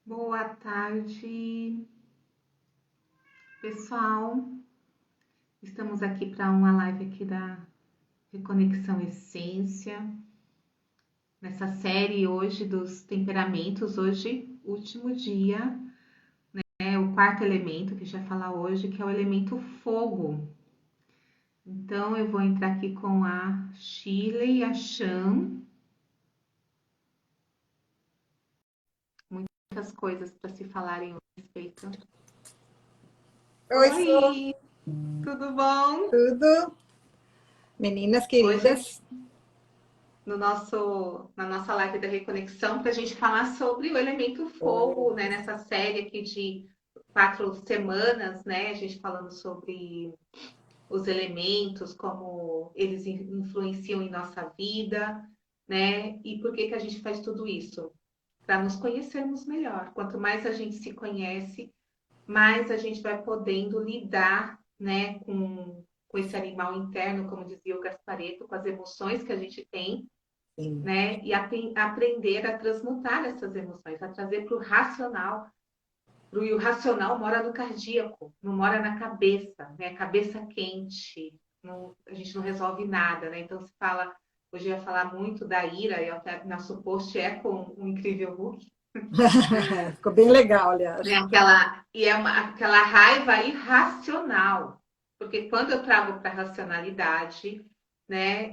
Boa tarde, pessoal. Estamos aqui para uma live aqui da Reconexão Essência. Nessa série hoje dos temperamentos, hoje, último dia, o quarto elemento que a gente vai falar hoje, que é o elemento fogo. Então, eu vou entrar aqui com a Shirley e a Chan. Muitas coisas para se falarem a respeito. Oi, Tudo bom? tudo? Meninas queridas. Hoje, na nossa live da Reconexão, para a gente falar sobre o elemento fogo, né? Nessa série aqui de 4 semanas, né? A gente falando sobre os elementos, como eles influenciam em nossa vida, né? E por que que a gente faz tudo isso? Para nos conhecermos melhor. Quanto mais a gente se conhece, mais a gente vai podendo lidar, né, com esse animal interno, como dizia o Gasparetto, com as emoções que a gente tem, Sim. né, e aprender a transmutar essas emoções, a trazer para o racional. E o racional mora no cardíaco, não mora na cabeça, né? Cabeça quente, a gente não resolve nada, né? Então se fala, hoje eu ia falar muito da ira, e até nosso post é com o Incrível Hulk, Ficou bem legal, aliás. né? Aquela raiva irracional, porque quando eu trago para a racionalidade, né?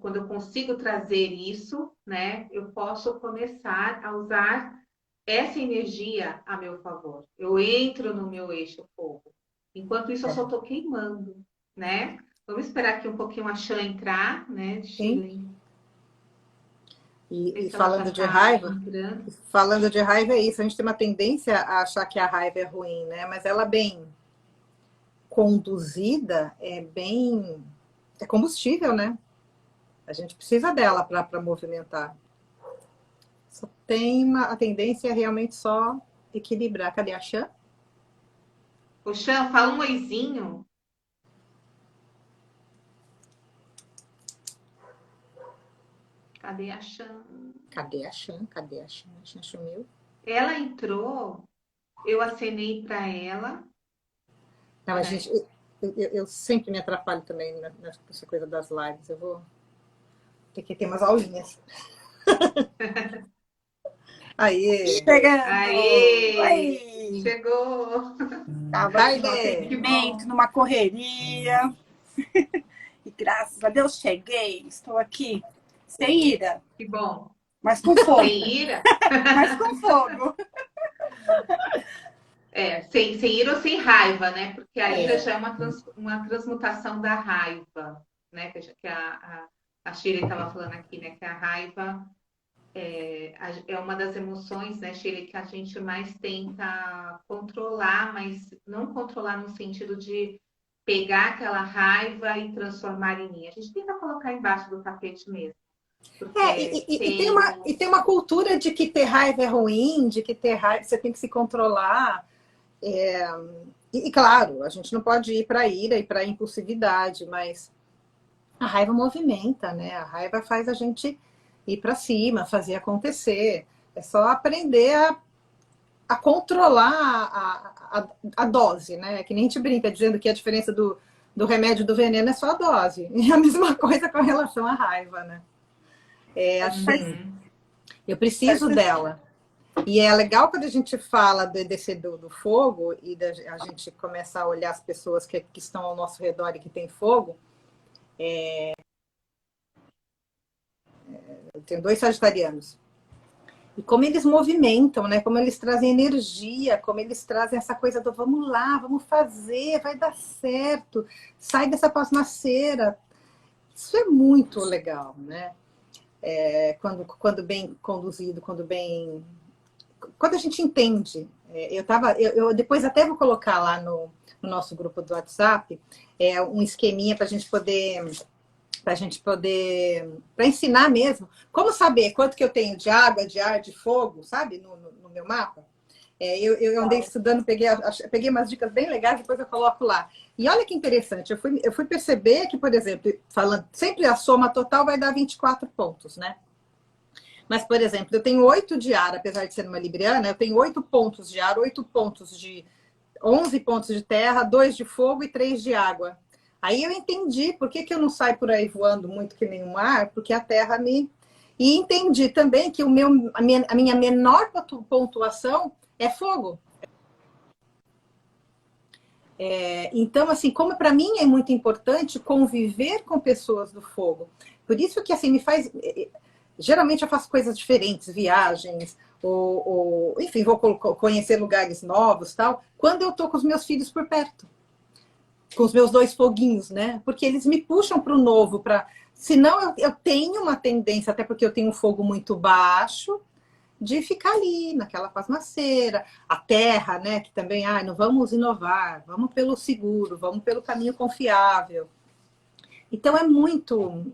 Quando eu consigo trazer isso, né? Eu posso começar a usar essa energia a meu favor. Eu entro no meu eixo fogo. Enquanto isso, eu só estou queimando, né? Vamos esperar aqui um pouquinho a Chan entrar, né, Sim. Chile? E falando de raiva, é isso. A gente tem uma tendência a achar que a raiva é ruim, né? Mas ela bem conduzida é combustível, né? A gente precisa dela para movimentar. Só tem a tendência é realmente só equilibrar. Cadê a Chan? Ô, Chan, fala um oizinho. Cadê a Chan? Cadê a Chan? Cadê a Chan? A Chan sumiu. Ela entrou, eu acenei para ela. Não, a gente, eu sempre me atrapalho também nessa coisa das lives. Eu vou ter que ter umas aulinhas. Aê! Aê! Oi! Chegou! Estava aqui no atendimento, numa correria. E graças a Deus cheguei. Estou aqui sem ira, Que bom! mas com fogo. Sem ira? Mas com fogo. Sem ira ou sem raiva, né? Porque a ira já é uma transmutação da raiva, né? Que a Shirley estava falando aqui, né? Que a raiva é uma das emoções, né, Shirley, que a gente mais tenta controlar, mas não controlar no sentido de pegar aquela raiva e transformar em mim. A gente tenta colocar embaixo do tapete mesmo. E tem uma cultura de que ter raiva é ruim, de que ter raiva você tem que se controlar. E claro, a gente não pode ir para a ira e para a impulsividade, mas a raiva movimenta, né? A raiva faz a gente ir para cima, fazer acontecer. É só aprender a controlar a dose, né? Que nem a gente brinca dizendo que a diferença do remédio e do veneno é só a dose. E a mesma coisa com relação à raiva, né? É assim, eu preciso dela. E é legal quando a gente fala do fogo e a gente começa a olhar as pessoas que estão ao nosso redor e que tem fogo. Eu tenho 2 sagitarianos. E como eles movimentam, né? Como eles trazem energia, como eles trazem essa coisa do vamos lá, vamos fazer, vai dar certo, sai dessa pasmaceira. Isso é muito legal, né? Quando bem conduzido, quando a gente entende. Eu depois até vou colocar lá no nosso grupo do WhatsApp um esqueminha para para ensinar mesmo, como saber quanto que eu tenho de água, de ar, de fogo, sabe, no meu mapa. Eu andei estudando, peguei umas dicas bem legais, depois eu coloco lá. E olha que interessante, eu fui perceber que, por exemplo, falando, sempre a soma total vai dar 24 pontos, né? Mas, por exemplo, eu tenho 8 de ar, apesar de ser uma libriana, eu tenho 8 pontos de ar, 8 pontos de 11 pontos de terra, 2 de fogo e 3 de água. Aí eu entendi por que eu não saio por aí voando muito que nem o mar, porque a terra me... E entendi também que a minha menor pontuação é fogo. Então, assim, como para mim é muito importante conviver com pessoas do fogo. Por isso que, assim, me faz... Geralmente eu faço coisas diferentes, viagens, enfim, vou conhecer lugares novos, tal, quando eu tô com os meus filhos por perto. Com os meus 2 foguinhos, né? Porque eles me puxam para o novo, senão eu tenho uma tendência, até porque eu tenho um fogo muito baixo, de ficar ali, naquela pasmaceira. A terra, né? Que também, não vamos inovar, vamos pelo seguro, vamos pelo caminho confiável. Então é muito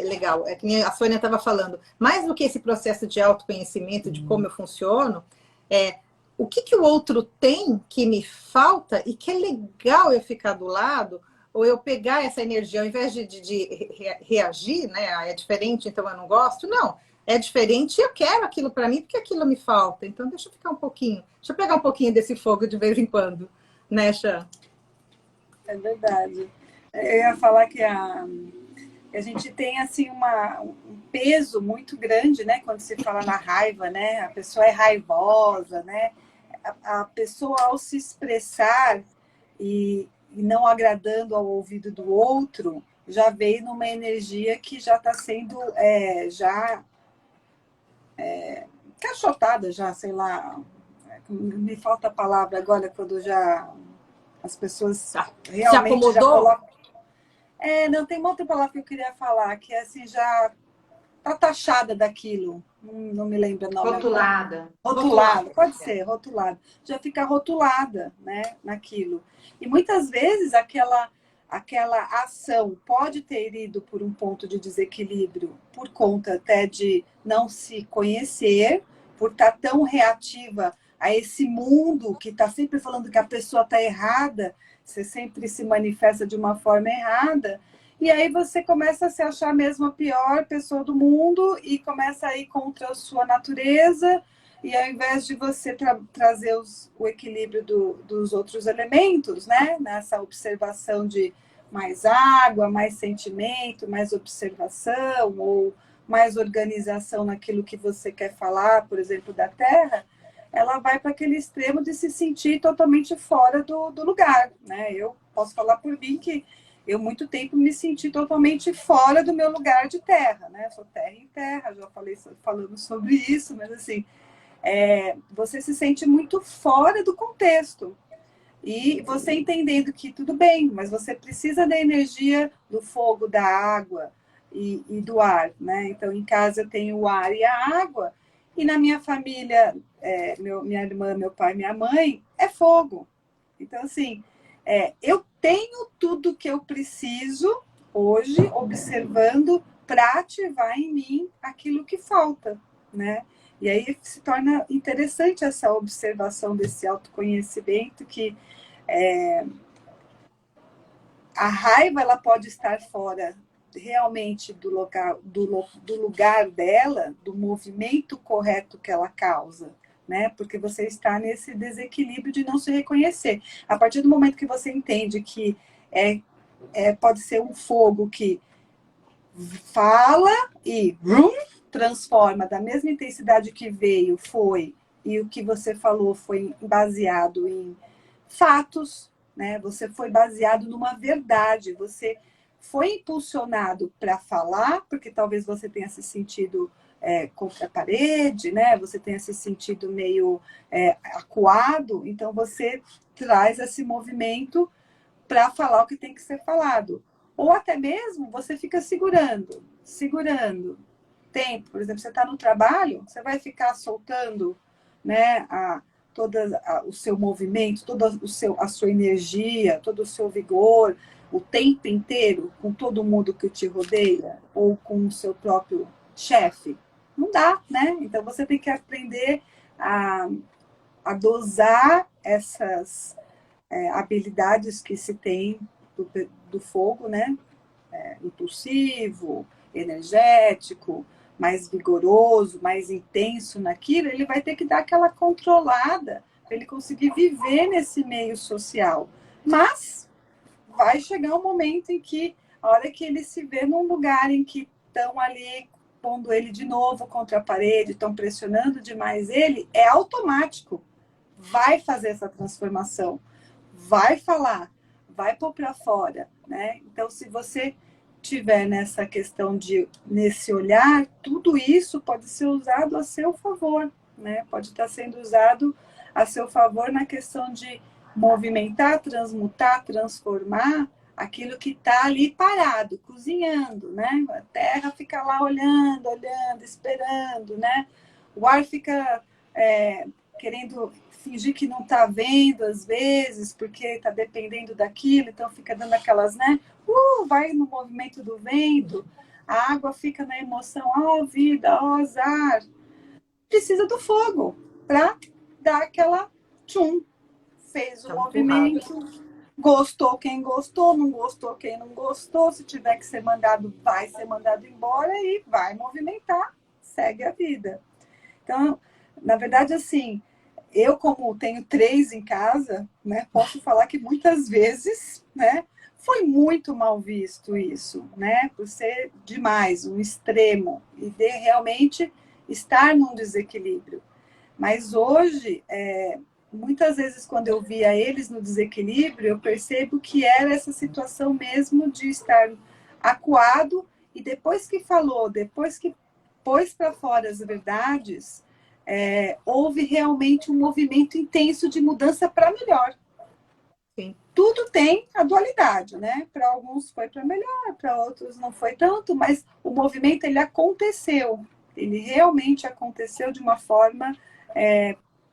legal. É que nem a Sônia estava falando, mais do que esse processo de autoconhecimento, de como eu funciono, o que o outro tem que me falta e que é legal eu ficar do lado, ou eu pegar essa energia, ao invés de reagir, né? É diferente, então eu não gosto. Não, é diferente e eu quero aquilo para mim, porque aquilo me falta. Então deixa eu ficar um pouquinho, deixa eu pegar um pouquinho desse fogo de vez em quando, né, Xan? É verdade. Eu ia falar que a gente tem assim um peso muito grande, né? Quando se fala na raiva, né? A pessoa é raivosa, né? A pessoa, ao se expressar e não agradando ao ouvido do outro, já veio numa energia que já está sendo cachotada, já, sei lá, me falta a palavra agora, quando já as pessoas realmente se já acomodou? colocam... não, tem uma outra palavra que eu queria falar, que é assim, já tá taxada daquilo. Não me lembro o nome. Rotulada. Rotulada, pode ser, rotulada. Já fica rotulada, né, naquilo. E muitas vezes aquela ação pode ter ido por um ponto de desequilíbrio, por conta até de não se conhecer, por estar tão reativa a esse mundo que está sempre falando que a pessoa está errada, você sempre se manifesta de uma forma errada, e aí você começa a se achar mesmo a pior pessoa do mundo e começa a ir contra a sua natureza, e ao invés de você trazer o equilíbrio dos outros elementos, né? Nessa observação de mais água, mais sentimento, mais observação, ou mais organização naquilo que você quer falar, por exemplo, da terra, ela vai para aquele extremo de se sentir totalmente fora do lugar, né? Eu posso falar por mim que eu, muito tempo, me senti totalmente fora do meu lugar de terra, né? Eu sou terra em terra, já falando sobre isso, mas assim, você se sente muito fora do contexto. E você entendendo que tudo bem, mas você precisa da energia do fogo, da água e do ar, né? Então, em casa eu tenho o ar e a água, e na minha família, minha irmã, meu pai, minha mãe, é fogo. Então, assim, eu tenho tudo que eu preciso hoje, observando, para ativar em mim aquilo que falta, né? E aí se torna interessante essa observação desse autoconhecimento que a raiva ela pode estar fora realmente do lugar dela, do movimento correto que ela causa, né? Porque você está nesse desequilíbrio de não se reconhecer. A partir do momento que você entende que pode ser um fogo que fala e transforma da mesma intensidade que veio, e o que você falou foi baseado em fatos, né? Você foi baseado numa verdade, você foi impulsionado para falar, porque talvez você tenha se sentido contra a parede, né? Você tenha se sentido meio acuado, então você traz esse movimento para falar o que tem que ser falado. Ou até mesmo você fica segurando tempo. Por exemplo, você está no trabalho, você vai ficar soltando, né, todo o seu movimento, toda a sua energia, todo o seu vigor, o tempo inteiro, com todo mundo que te rodeia, ou com o seu próprio chefe. Não dá, né? Então você tem que aprender a dosar essas habilidades que se tem do fogo, né? Impulsivo, energético, mais vigoroso, mais intenso naquilo, ele vai ter que dar aquela controlada para ele conseguir viver nesse meio social. Mas vai chegar um momento em que, a hora que ele se vê num lugar em que estão ali pondo ele de novo contra a parede, estão pressionando demais ele, é automático. Vai fazer essa transformação, vai falar, vai pôr para fora, né? Então, se você tiver nessa questão nesse olhar, tudo isso pode ser usado a seu favor, né? Pode estar sendo usado a seu favor na questão de movimentar, transmutar, transformar aquilo que está ali parado, cozinhando, né? A terra fica lá olhando, olhando, esperando, né? O ar fica querendo fingir que não está vendo às vezes, porque está dependendo daquilo, então fica dando aquelas, né? Vai no movimento do vento, a água fica na emoção, ó vida, ó azar. Precisa do fogo para dar aquela tchum. Fez o movimento, gostou quem gostou, não gostou quem não gostou, se tiver que ser mandado, vai ser mandado embora e vai movimentar, segue a vida. Então, na verdade, assim, eu como tenho 3 em casa, né, posso falar que muitas vezes, né, foi muito mal visto isso, né, por ser demais, um extremo, e de realmente estar num desequilíbrio. Mas hoje, muitas vezes quando eu via eles no desequilíbrio, eu percebo que era essa situação mesmo de estar acuado, e depois que falou, depois que pôs para fora as verdades, houve realmente um movimento intenso de mudança para melhor. Sim. Tudo tem a dualidade, né? Para alguns foi para melhor, para outros não foi tanto, mas o movimento ele aconteceu. Ele realmente aconteceu de uma forma,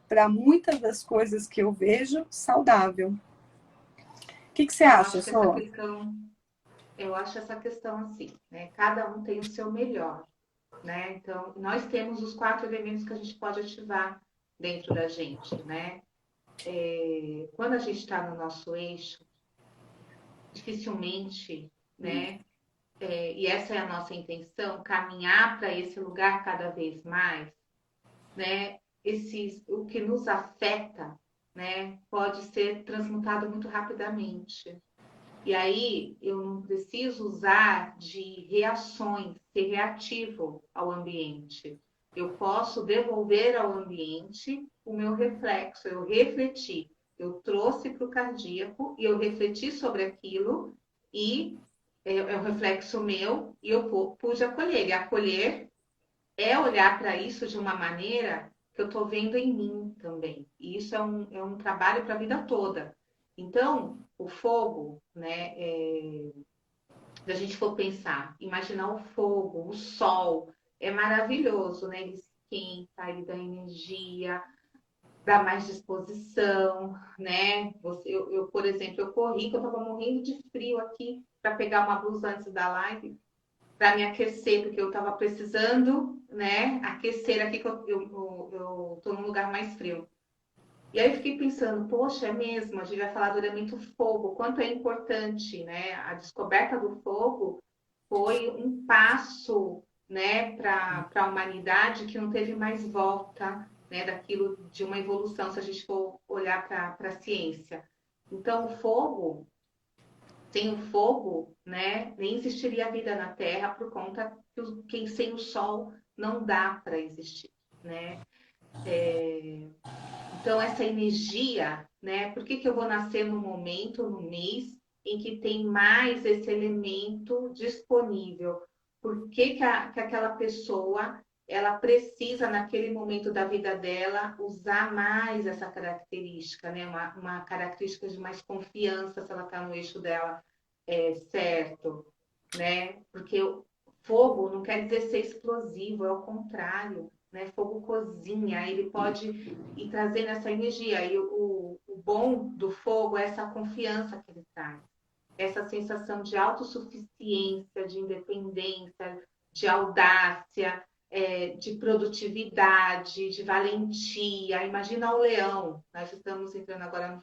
para muitas das coisas que eu vejo, saudável. O que você acha, Sô? Eu acho essa questão assim, né? Cada um tem o seu melhor, né? Então, nós temos os 4 elementos que a gente pode ativar dentro da gente, né? Quando a gente está no nosso eixo, dificilmente, né? E essa é a nossa intenção, caminhar para esse lugar cada vez mais, né? O que nos afeta, né? Pode ser transmutado muito rapidamente. E aí eu não preciso usar de reações, ser reativo ao ambiente. Eu posso devolver ao ambiente o meu reflexo, eu refleti. Eu trouxe para o cardíaco e eu refleti sobre aquilo e é um reflexo meu e eu pude acolher. E acolher é olhar para isso de uma maneira que eu estou vendo em mim também. E isso é um trabalho para a vida toda. Então, o fogo, né, se a gente for pensar, imaginar o fogo, o sol, é maravilhoso, né? Ele esquenta, ele dá energia, dá mais disposição, né? Por exemplo, eu corri, que eu estava morrendo de frio aqui, para pegar uma blusa antes da live, para me aquecer, porque eu estava precisando, né, aquecer aqui, que eu tô num lugar mais frio. E aí eu fiquei pensando, poxa, é mesmo, a gente vai falar do elemento fogo, quanto é importante, né? A descoberta do fogo foi um passo, né, para a humanidade que não teve mais volta, né, daquilo de uma evolução, se a gente for olhar para a ciência. Então, o fogo, sem o fogo, né, nem existiria a vida na Terra por conta que sem o sol não dá para existir, né? Então, essa energia, né? Por que eu vou nascer no momento, no mês, em que tem mais esse elemento disponível? Por que aquela pessoa ela precisa, naquele momento da vida dela, usar mais essa característica, né? Uma característica de mais confiança, se ela está no eixo dela certo, né? Porque o fogo não quer dizer ser explosivo, é o contrário, né? Fogo cozinha, ele pode ir trazendo essa energia. E o bom do fogo é essa confiança que ele traz, essa sensação de autossuficiência, de independência, de audácia, de produtividade, de valentia. Imagina o leão. Nós estamos entrando agora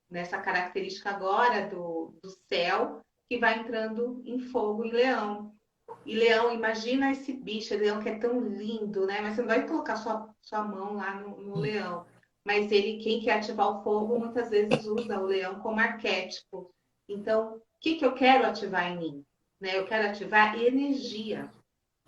nessa característica agora do céu, que vai entrando em fogo em leão. E leão, imagina esse bicho, leão que é tão lindo, né? Mas você não vai colocar sua mão lá no leão. Mas ele, quem quer ativar o fogo, muitas vezes usa o leão como arquétipo. Então, o que que eu quero ativar em mim? Né? Eu quero ativar energia,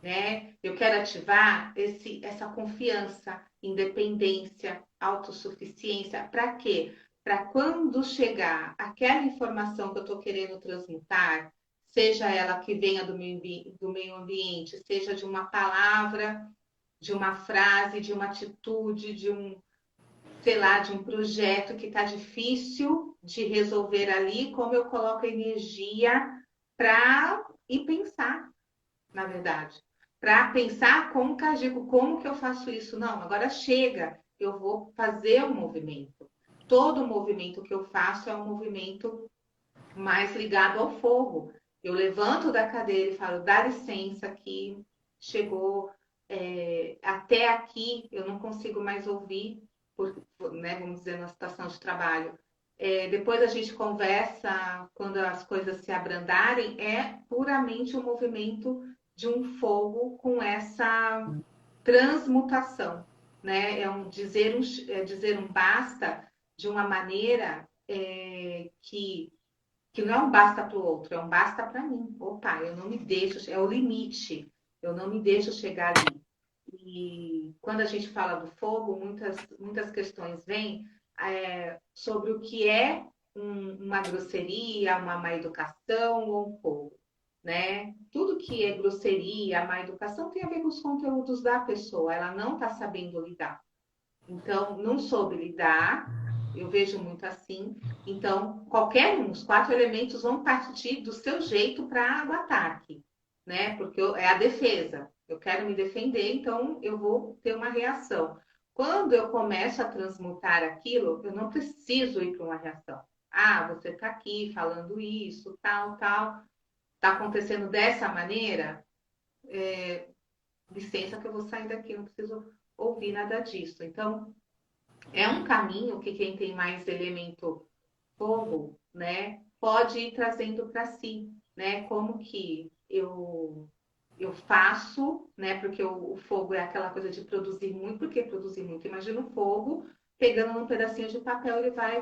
né? Eu quero ativar essa confiança, independência, autossuficiência. Para quê? Para quando chegar aquela informação que eu estou querendo transmutar, seja ela que venha do meio ambiente, seja de uma palavra, de uma frase, de uma atitude, de um, sei lá, de um projeto que está difícil de resolver ali, como eu coloco energia para ir pensar, na verdade. Para pensar como que eu agigo, como que eu faço isso. Não, agora chega, eu vou fazer um movimento. Todo movimento que eu faço é um movimento mais ligado ao fogo. Eu levanto da cadeira e falo, dá licença que chegou até aqui, eu não consigo mais ouvir, né, vamos dizer, na situação de trabalho. Depois a gente conversa, quando as coisas se abrandarem, é puramente o movimento de um fogo com essa transmutação, né? Dizer um basta de uma maneira que não é um basta para o outro, é um basta para mim. Opa, eu não me deixo, é o limite, eu não me deixo chegar ali. E quando a gente fala do fogo, muitas questões vêm sobre o que é uma grosseria, uma má educação ou um fogo. Né? Tudo que é grosseria, má educação tem a ver com os conteúdos da pessoa, ela não está sabendo lidar. Então, não soube lidar, eu vejo muito assim. Então, qualquer um, os 4 elementos vão partir do seu jeito para o ataque, né? Porque é a defesa. Eu quero me defender, então eu vou ter uma reação. Quando eu começo a transmutar aquilo, eu não preciso ir para uma reação. Ah, você está aqui falando isso, tal, tal. Está acontecendo dessa maneira? Licença que eu vou sair daqui, não preciso ouvir nada disso. Então, é um caminho que quem tem mais elemento fogo, né, pode ir trazendo para si, né? Como que eu faço, né? Porque o fogo é aquela coisa de produzir muito. Por que produzir muito? Imagina o fogo pegando num pedacinho de papel, ele vai,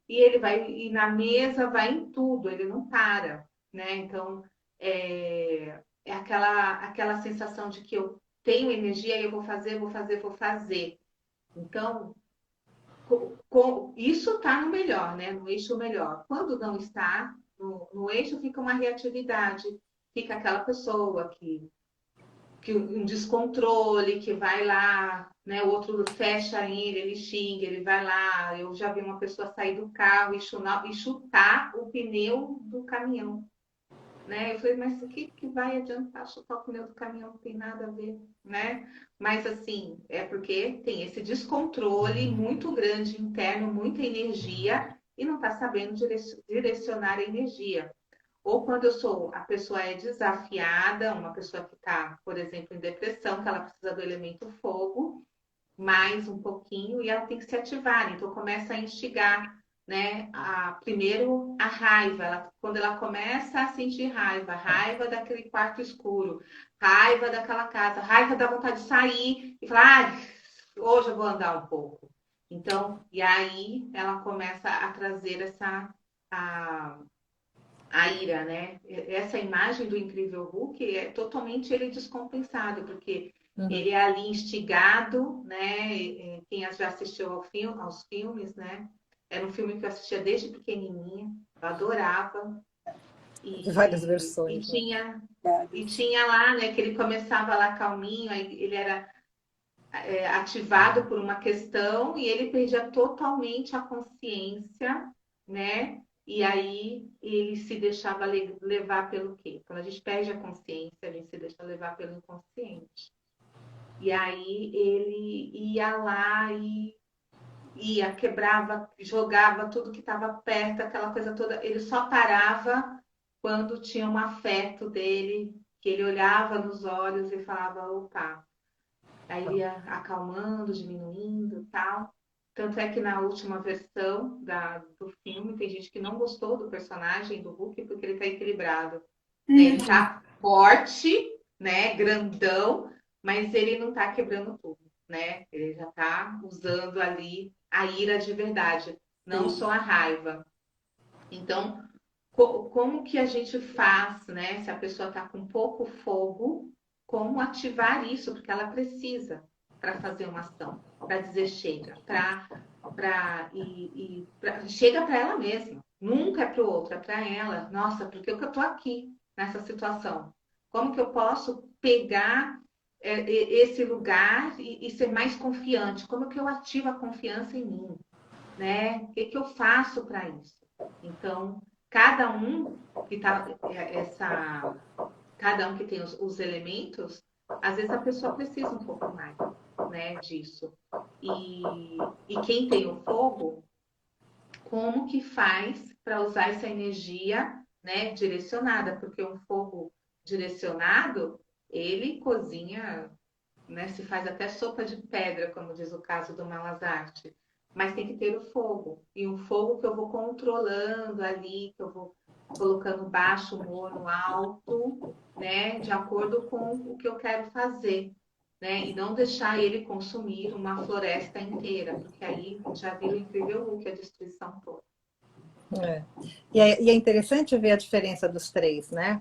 e ele vai e na mesa, vai em tudo, ele não para, né? Então é aquela sensação de que eu tenho energia e eu vou fazer, vou fazer, vou fazer. Então, isso está no melhor, né? No eixo melhor. Quando não está, no eixo fica uma reatividade, fica aquela pessoa que um descontrole, que vai lá, né? O outro fecha ele xinga, ele vai lá. Eu já vi uma pessoa sair do carro e chutar o pneu do caminhão. Né? Eu falei, mas o que vai adiantar chutar o pneu do caminhão? Não tem nada a ver, né? Mas assim, é porque tem esse descontrole muito grande interno, muita energia e não está sabendo direcionar a energia. Ou quando a pessoa é desafiada, uma pessoa que está, por exemplo, em depressão, que ela precisa do elemento fogo, mais um pouquinho, e ela tem que se ativar. Então começa a instigar, né? Primeiro a raiva, quando ela começa a sentir raiva, raiva daquele quarto escuro, raiva daquela casa, raiva da vontade de sair e falar, hoje eu vou andar um pouco. Então, e aí ela começa a trazer a, a ira, né? Essa imagem do incrível Hulk é totalmente ele descompensado, porque ele é ali instigado, né? Quem já assistiu aos filmes, né? Era um filme que eu assistia desde pequenininha, eu adorava. De várias E versões, né? tinha lá, né? Que ele começava lá calminho, aí ele era ativado por uma questão e ele perdia totalmente a consciência, né? E aí ele se deixava levar pelo quê? Quando a gente perde a consciência, a gente se deixa levar pelo inconsciente. E aí ele ia lá e ia, quebrava, jogava tudo que estava perto, aquela coisa toda. Ele só parava quando tinha um afeto dele, que ele olhava nos olhos e falava, opa, aí ele ia acalmando, diminuindo, tal. Tanto é que na última versão do filme tem gente que não gostou do personagem do Hulk porque ele está equilibrado. né? Ele tá forte, né? Grandão, mas ele não tá quebrando tudo, né? Ele já tá usando ali a ira de verdade, não Sim. só a raiva. Então, como que a gente faz, né? Se a pessoa está com pouco fogo, como ativar isso? Porque ela precisa para fazer uma ação, para dizer chega, chega para ela mesma. Nunca é para o outro, é para ela. Nossa, por que eu estou aqui nessa situação? Como que eu posso pegar esse lugar e ser mais confiante? Como que eu ativo a confiança em mim? Né? O que eu faço para isso? Então, cada um que tá cada um que tem os elementos, às vezes a pessoa precisa um pouco mais, né, disso. E quem tem o fogo, como que faz para usar essa energia, né, direcionada? Porque um fogo direcionado, ele cozinha, né, se faz até sopa de pedra, como diz o caso do Malazarte. Mas tem que ter o fogo. E um fogo que eu vou controlando ali, que eu vou colocando baixo, morno, alto, né, de acordo com o que eu quero fazer. Né? E não deixar ele consumir uma floresta inteira, porque aí já viu o incrível Hulk, a destruição toda. É. E é interessante ver a diferença dos três, né?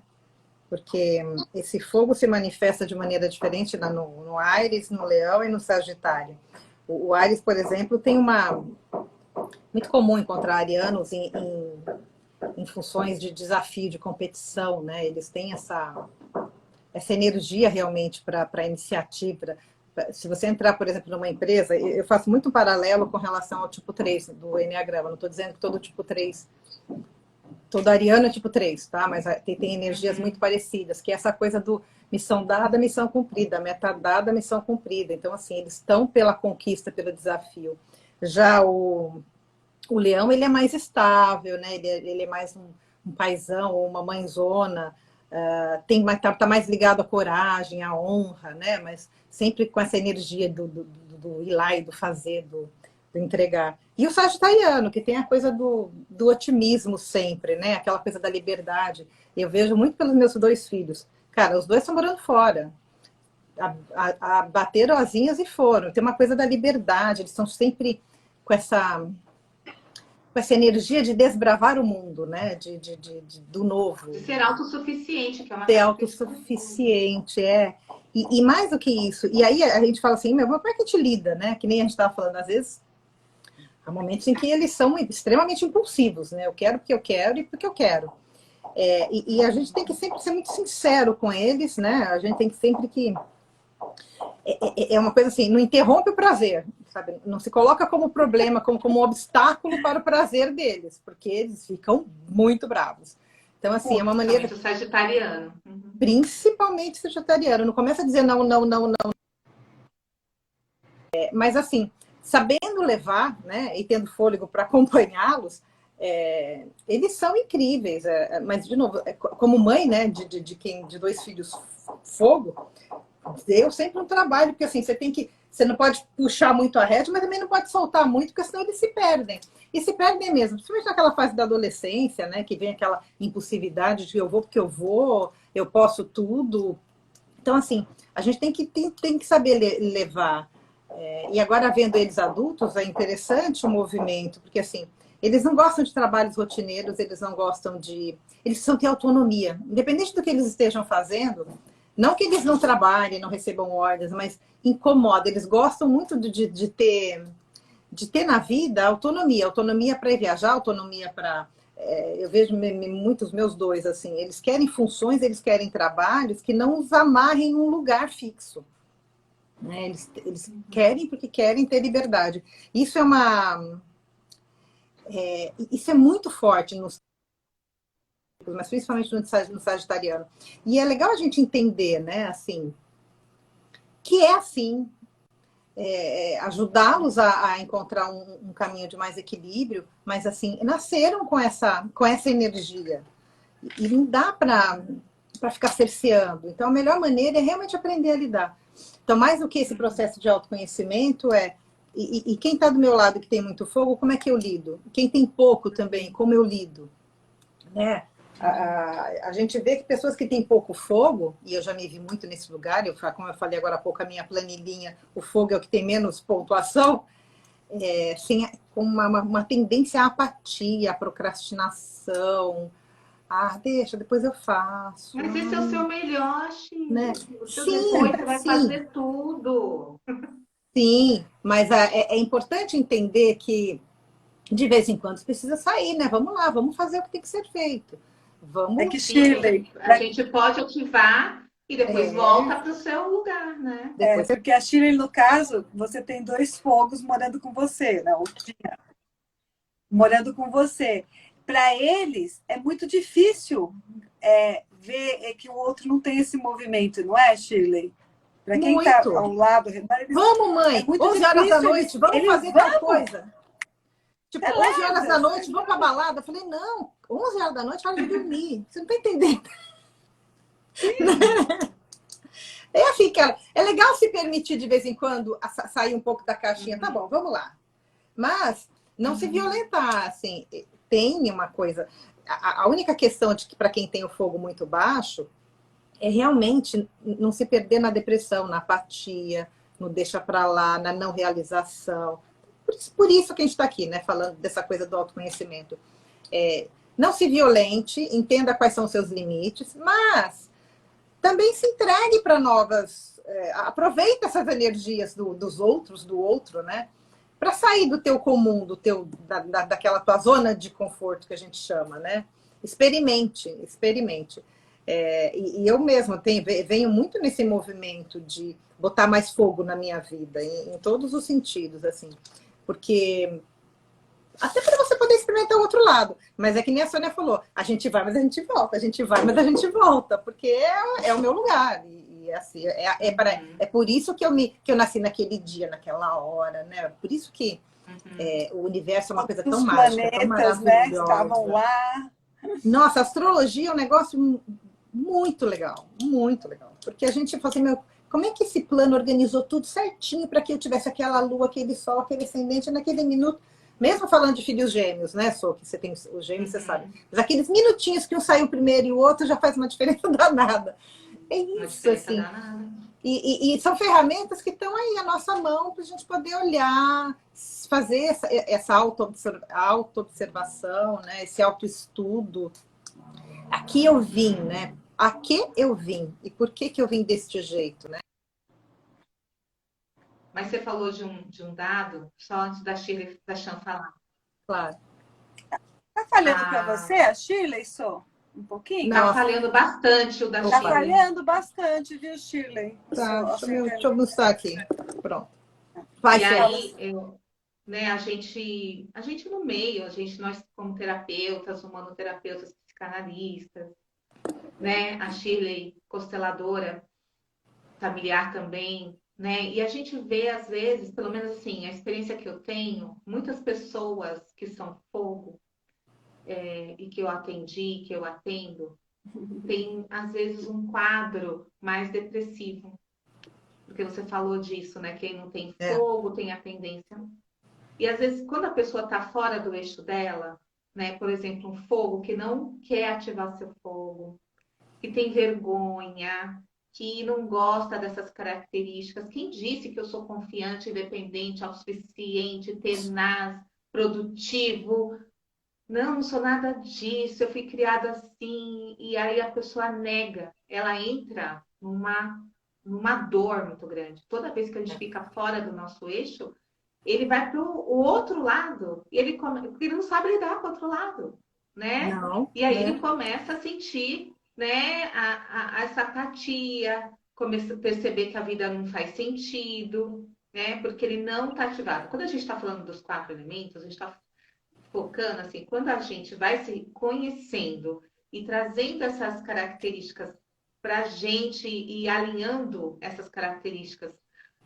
Porque esse fogo se manifesta de maneira diferente no Áries, no Leão e no Sagitário. O Áries, por exemplo, tem uma... Muito comum encontrar arianos em funções de desafio, de competição, né? Eles têm essa energia realmente para a iniciativa. Se você entrar, por exemplo, numa empresa, eu faço muito um paralelo com relação ao tipo 3 do Enneagrama. Não estou dizendo que todo tipo 3, todo ariano é tipo 3, tá? Mas tem energias muito parecidas, que é essa coisa do missão dada, missão cumprida, meta dada, missão cumprida. Então, assim, eles estão pela conquista, pelo desafio. Já o leão, ele é mais estável, né? Ele é mais um paizão ou uma mãezona, tá mais ligado à coragem, à honra, né? Mas sempre com essa energia do ir lá e do fazer, do entregar. E o sagitariano, que tem a coisa do otimismo sempre, né? Aquela coisa da liberdade. Eu vejo muito pelos meus 2 filhos. Cara, os 2 estão morando fora. Bateram asinhas e foram. Tem uma coisa da liberdade, eles estão sempre com essa energia de desbravar o mundo, né? Do novo. De ser autossuficiente, que é uma Ser coisa autossuficiente, é. E mais do que isso, e aí a gente fala assim, meu, como é que a gente lida, né? Que nem a gente estava falando, às vezes, há momentos em que eles são extremamente impulsivos, né? Eu quero porque eu quero e porque eu quero. E a gente tem que sempre ser muito sincero com eles, né? A gente tem que sempre que... É uma coisa assim, não interrompe o prazer, sabe? Não se coloca como problema, como obstáculo para o prazer deles, porque eles ficam muito bravos. Então, assim, é uma maneira... Principalmente o sagitariano. Principalmente sagitariano. Não começa a dizer não, não, não, não. Mas, assim, sabendo levar, né, e tendo fôlego para acompanhá-los, eles são incríveis. Mas, de novo, como mãe, né, de 2 filhos fogo, deu sempre um trabalho, porque assim, você não pode puxar muito a rédea, mas também não pode soltar muito, porque senão eles se perdem. E se perdem mesmo, principalmente naquela fase da adolescência, né? Que vem aquela impulsividade de eu vou porque eu vou, eu posso tudo. Então, assim, a gente tem que saber levar. E agora, vendo eles adultos, é interessante o movimento, porque assim, eles não gostam de trabalhos rotineiros, eles não gostam de... Eles precisam ter autonomia. Independente do que eles estejam fazendo, não que eles não trabalhem, não recebam ordens, mas incomoda. Eles gostam muito de ter na vida autonomia para ir viajar, autonomia para... eu vejo muitos meus 2, assim, eles querem funções, eles querem trabalhos que não os amarrem em um lugar fixo. Né? Eles querem porque querem ter liberdade. Isso isso é muito forte mas principalmente no sagitariano. E é legal a gente entender, né, assim, que é assim, ajudá-los a encontrar um caminho de mais equilíbrio, mas assim, nasceram com essa energia. E não dá para ficar cerceando. Então, a melhor maneira é realmente aprender a lidar. Então, mais do que esse processo de autoconhecimento e quem está do meu lado que tem muito fogo, como é que eu lido? Quem tem pouco também, como eu lido? Né? A gente vê que pessoas que têm pouco fogo, e eu já me vi muito nesse lugar, como eu falei agora há pouco, a minha planilhinha, o fogo é o que tem menos pontuação, assim, com uma tendência à apatia, à procrastinação. Ah, deixa, depois eu faço. Mas esse é o seu melhor, Né? Chile. O seu Sim, depois você vai sim, fazer tudo. sim, mas é importante entender que de vez em quando precisa sair, né? Vamos lá, vamos fazer o que tem que ser feito. É Vamos. que, Sim, Shirley, a gente pode ativar e depois É, volta para o seu lugar, né? depois você. porque a Shirley, no caso, você tem dois fogos morando com você, né? Ou tinha, morando com você. Para eles, é muito difícil ver que o outro não tem esse movimento, não é, Shirley? Para quem está Muito. ao lado, eles, Vamos, é mãe, muito 11 horas da difícil, noite, vamos eles fazer tal vão, coisa. Tipo, 11 horas da beleza, noite, vamos pra balada. Eu falei, não, 11 horas da noite é hora de dormir. Você não tá entendendo. sim, É assim, cara, é legal se permitir de vez em quando sair um pouco da caixinha. Tá bom, vamos lá. Mas não se violentar, assim. Tem uma coisa. A única questão de que para quem tem o fogo muito baixo é realmente não se perder na depressão, na apatia, no deixa para lá, na não realização. Por isso que a gente está aqui, né? Falando dessa coisa do autoconhecimento. Não se violente, entenda quais são os seus limites, mas também se entregue para novas. Aproveita essas energias dos outros, do outro, né? Para sair do teu comum, daquela tua zona de conforto que a gente chama, né? Experimente, experimente. E eu mesma venho muito nesse movimento de botar mais fogo na minha vida, em todos os sentidos, assim. Porque até para você poder experimentar o outro lado. Mas é que nem a Sônia falou, a gente vai, mas a gente volta, a gente vai, mas a gente volta, porque é o meu lugar. E assim, é por isso que eu nasci naquele dia, naquela hora, né? Por isso que o universo é uma coisa tão os mágica, tão planetas, né, estavam maravilhosa. lá. Nossa, a astrologia é um negócio muito legal, muito legal. Porque a gente fala assim, meu, como é que esse plano organizou tudo certinho para que eu tivesse aquela lua, aquele sol, aquele ascendente naquele minuto? Mesmo falando de filhos gêmeos, né, Sô? Que você tem os gêmeos, você sabe. Mas aqueles minutinhos que um saiu primeiro e o outro já faz uma diferença danada. É Uma isso, diferença assim. danada. E são ferramentas que estão aí à nossa mão para a gente poder olhar, fazer essa auto-observação, né? Esse autoestudo. Aqui eu vim, né? A que eu vim? E por que eu vim deste jeito, né? Mas você falou de um dado, só antes da Chan falar. Claro. Tá falhando para você, Ah, a Shirley, só? Um pouquinho? tá Nossa, falhando bastante o da Tá opa, Shirley. falhando bastante, viu, Shirley? tá. A sua Deixa eu internet. buscar aqui. Pronto. Vai, E Sô. aí, né, a gente no meio, nós como terapeutas, humanoterapeutas, psicanalistas, né, a Shirley, consteladora familiar também, né, e a gente vê às vezes, pelo menos assim, a experiência que eu tenho, muitas pessoas que são fogo, e que eu atendi, que eu atendo, tem às vezes um quadro mais depressivo, porque você falou disso, né, quem não tem É, fogo tem a tendência. E às vezes, quando a pessoa está fora do eixo dela, né, por exemplo, um fogo que não quer ativar seu fogo, que tem vergonha, que não gosta dessas características. Quem disse que eu sou confiante, independente, autossuficiente, tenaz, produtivo? Não, não sou nada disso. Eu fui criada assim. E aí a pessoa nega. Ela entra numa dor muito grande. Toda vez que a gente fica fora do nosso eixo, ele vai para o outro lado. E porque ele não sabe lidar com o outro lado, né? não, E aí ele né? começa a sentir, né, essa apatia, começa a perceber que a vida não faz sentido, né? Porque ele não está ativado. Quando a gente está falando dos 4 elementos, a gente está focando assim, quando a gente vai se conhecendo e trazendo essas características para a gente e alinhando essas características,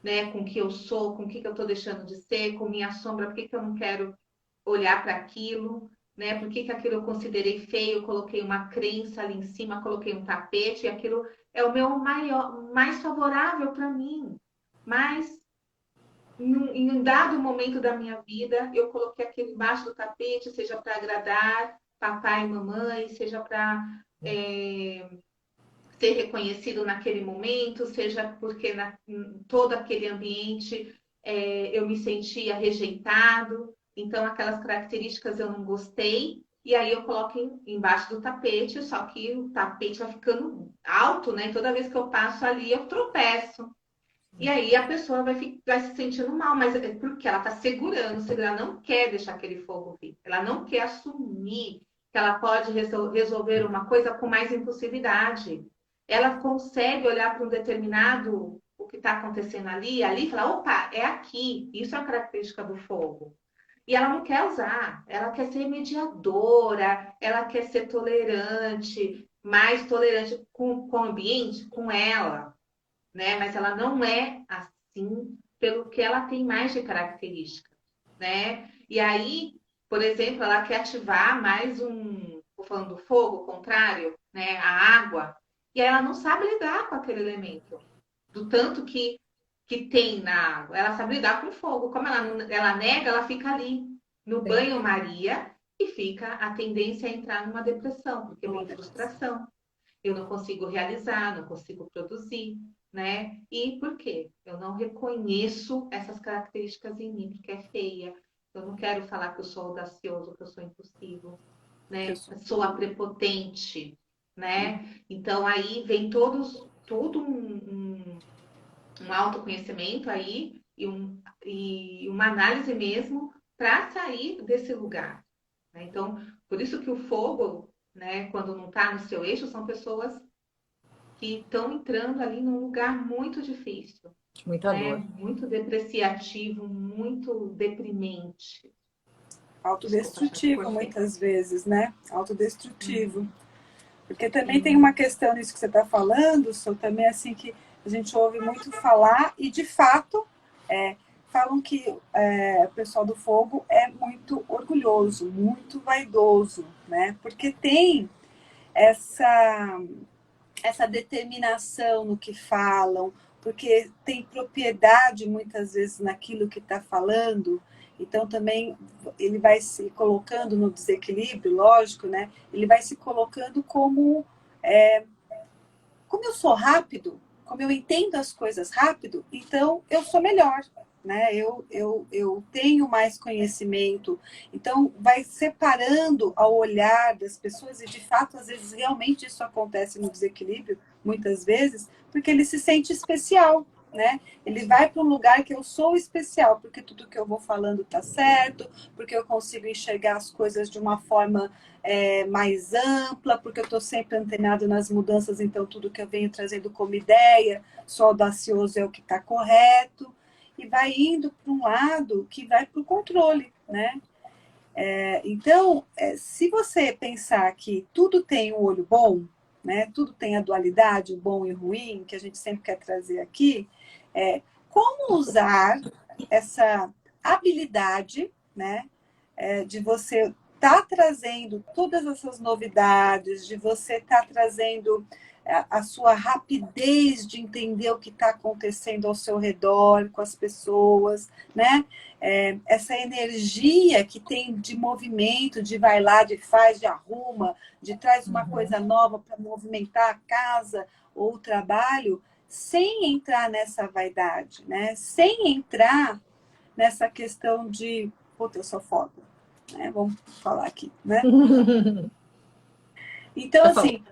né, com o que eu sou, com o que eu estou deixando de ser, com minha sombra, por que eu não quero olhar para aquilo, né? Por que aquilo eu considerei feio, coloquei uma crença ali em cima, coloquei um tapete, e aquilo é o meu mais favorável para mim. Mas em um dado momento da minha vida, eu coloquei aquilo embaixo do tapete, seja para agradar, papai e mamãe, seja para ser reconhecido naquele momento, seja porque em todo aquele ambiente eu me sentia rejeitado, então aquelas características eu não gostei, e aí eu coloco embaixo do tapete, só que o tapete vai ficando alto, né? Toda vez que eu passo ali, eu tropeço. E aí a pessoa vai se sentindo mal, mas é porque ela está segurando, ela não quer deixar aquele fogo vir, ela não quer assumir que ela pode resolver uma coisa com mais impulsividade. Ela consegue olhar para um determinado, o que está acontecendo ali e falar, opa, é aqui, isso é uma característica do fogo. E ela não quer usar, ela quer ser mediadora, ela quer ser tolerante, mais tolerante com o ambiente, com ela, né? Mas ela não é assim pelo que ela tem mais de característica, né? E aí, por exemplo, ela quer ativar mais tô falando do fogo, o contrário, né? A água, e aí ela não sabe lidar com aquele elemento, do tanto que tem na água. Ela sabe lidar com o fogo. Como ela nega, ela fica ali no banho-maria e fica a tendência a entrar numa depressão, porque vem frustração. Eu não consigo realizar, não consigo produzir, né? E por quê? Eu não reconheço essas características em mim, porque é feia. Eu não quero falar que eu sou audacioso, que eu sou impossível, né? Eu sou a prepotente, né? Então aí vem todo um autoconhecimento aí e uma análise mesmo para sair desse lugar, né? Então, por isso que o fogo, né, quando não está no seu eixo, são pessoas que estão entrando ali num lugar muito difícil, Muita né? dor. Muito depreciativo, muito deprimente. Desculpa, Autodestrutivo, cortei. muitas vezes, né? Autodestrutivo. Porque também tem uma Sim. questão nisso que você está falando, Sô, também assim que a gente ouve muito falar, e de fato falam que o pessoal do fogo é muito orgulhoso, muito vaidoso, né? Porque tem essa determinação no que falam, porque tem propriedade muitas vezes naquilo que está falando, então também ele vai se colocando no desequilíbrio, lógico, né? Ele vai se colocando como eu sou rápido, como eu entendo as coisas rápido, então eu sou melhor, né? Eu tenho mais conhecimento, então vai separando ao olhar das pessoas, e de fato, às vezes, realmente isso acontece no desequilíbrio, muitas vezes, porque ele se sente especial, né? Ele vai para um lugar que eu sou especial, porque tudo que eu vou falando está certo, porque eu consigo enxergar as coisas de uma forma mais ampla, porque eu estou sempre antenado nas mudanças, então tudo que eu venho trazendo como ideia, sou audacioso, é o que está correto, e vai indo para um lado que vai para o controle, né? Então, se você pensar que tudo tem um olho bom, né? Tudo tem a dualidade, o bom e o ruim, que a gente sempre quer trazer aqui, como usar essa habilidade, né? De você estar trazendo todas essas novidades, de você estar trazendo a sua rapidez de entender o que está acontecendo ao seu redor, com as pessoas, né? Essa energia que tem de movimento, de vai lá, de faz, de arruma, de traz uma coisa nova para movimentar a casa ou o trabalho, sem entrar nessa vaidade, né? Sem entrar nessa questão de, puta, eu sou foda, né? Vamos falar aqui, né? Então, assim,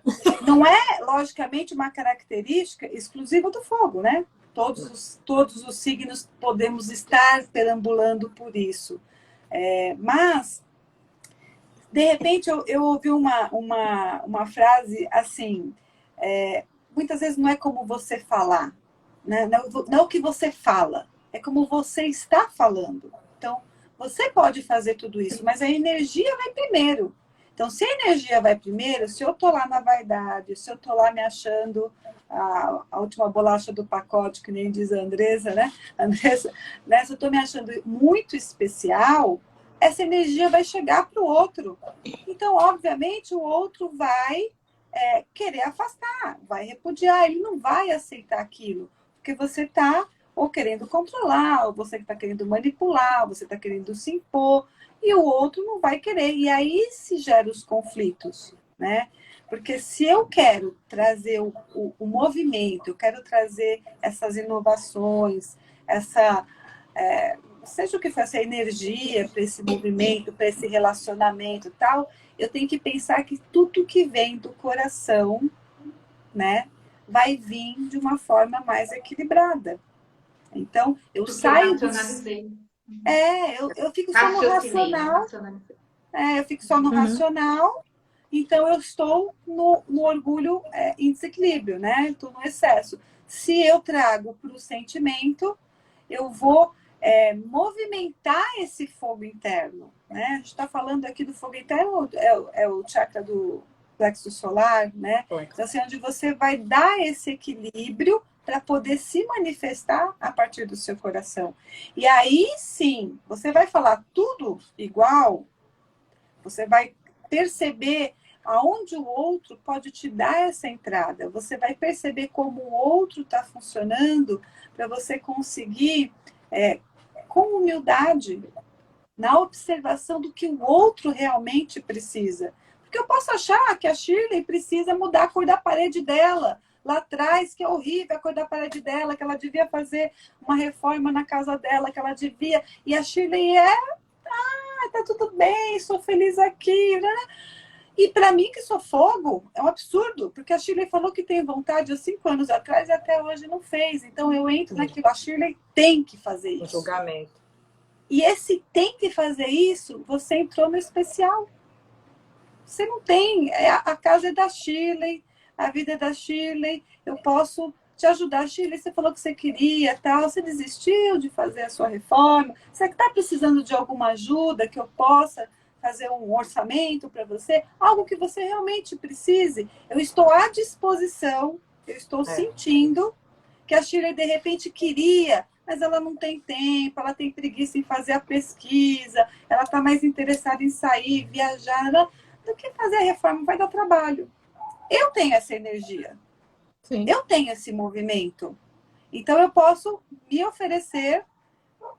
não é, logicamente, uma característica exclusiva do fogo, né? Todos os signos podemos estar perambulando por isso. Mas, de repente, eu ouvi uma frase assim, muitas vezes não é como você falar, né? Não o que você fala, é como você está falando. Então, você pode fazer tudo isso, mas a energia vai primeiro. Então, se a energia vai primeiro, se eu estou lá na vaidade, se eu estou lá me achando a última bolacha do pacote, que nem diz a Andressa, né? Andressa, né? Se eu estou me achando muito especial, essa energia vai chegar para o outro. Então, obviamente, o outro vai querer afastar, vai repudiar, ele não vai aceitar aquilo, porque você está ou querendo controlar, ou você que está querendo manipular, ou você está querendo se impor, e o outro não vai querer. E aí se geram os conflitos, né? Porque se eu quero trazer o movimento, eu quero trazer essas inovações, seja o que for, essa energia para esse movimento, para esse relacionamento e tal, eu tenho que pensar que tudo que vem do coração, né, vai vir de uma forma mais equilibrada. Então, eu saio do... eu fico só no racional. Eu fico só no racional, então eu estou no orgulho em desequilíbrio, né? Estou no excesso. Se eu trago para o sentimento, eu vou movimentar esse fogo interno, né? A gente está falando aqui do fogo interno, é o chakra do plexo solar, né? Então, assim, onde você vai dar esse equilíbrio para poder se manifestar a partir do seu coração. E aí, sim, você vai falar tudo igual, você vai perceber aonde o outro pode te dar essa entrada. Você vai perceber como o outro está funcionando para você conseguir, com humildade, na observação do que o outro realmente precisa. Porque eu posso achar que a Shirley precisa mudar a cor da parede dela, lá atrás, que é horrível a cor da parede dela, que ela devia fazer uma reforma na casa dela, que ela devia... E a Shirley tá tudo bem, sou feliz aqui, né? E para mim, que sou fogo, é um absurdo, porque a Shirley falou que tem vontade há 5 anos atrás e até hoje não fez. Então eu entro naquilo, a Shirley tem que fazer isso. O julgamento. E esse tem que fazer isso, você entrou no especial. Você não tem, a casa é da Shirley, a vida é da Shirley, eu posso te ajudar. Shirley, você falou que você queria, tal, você desistiu de fazer a sua reforma, você está precisando de alguma ajuda que eu possa fazer um orçamento para você, algo que você realmente precise. Eu estou à disposição, eu estou sentindo que a Shirley de repente queria, mas ela não tem tempo, ela tem preguiça em fazer a pesquisa, ela está mais interessada em sair, viajar, do que fazer a reforma, vai dar trabalho. Eu tenho essa energia. Sim. Eu tenho esse movimento. Então eu posso me oferecer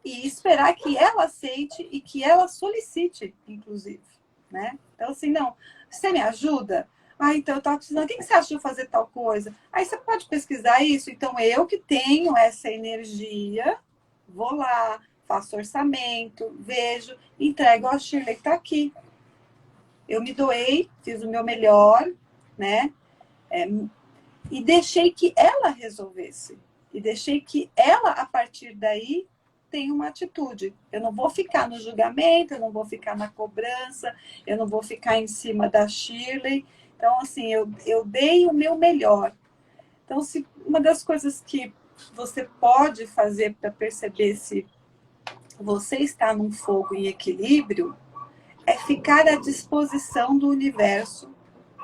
e esperar que ela aceite e que ela solicite, inclusive, né? Então, assim, não, você me ajuda? Então eu estava precisando, o que você acha de eu fazer tal coisa? Aí você pode pesquisar isso? Então eu que tenho essa energia, vou lá, faço orçamento, vejo, entrego a Shirley que está aqui. Eu me doei, fiz o meu melhor, né? E deixei que ela resolvesse. E deixei que ela, a partir daí, tenha uma atitude. Eu não vou ficar no julgamento, eu não vou ficar na cobrança, eu não vou ficar em cima da Shirley. Então, assim, eu dei o meu melhor. Então, uma das coisas que você pode fazer para perceber se você está num fogo em equilíbrio é ficar à disposição do universo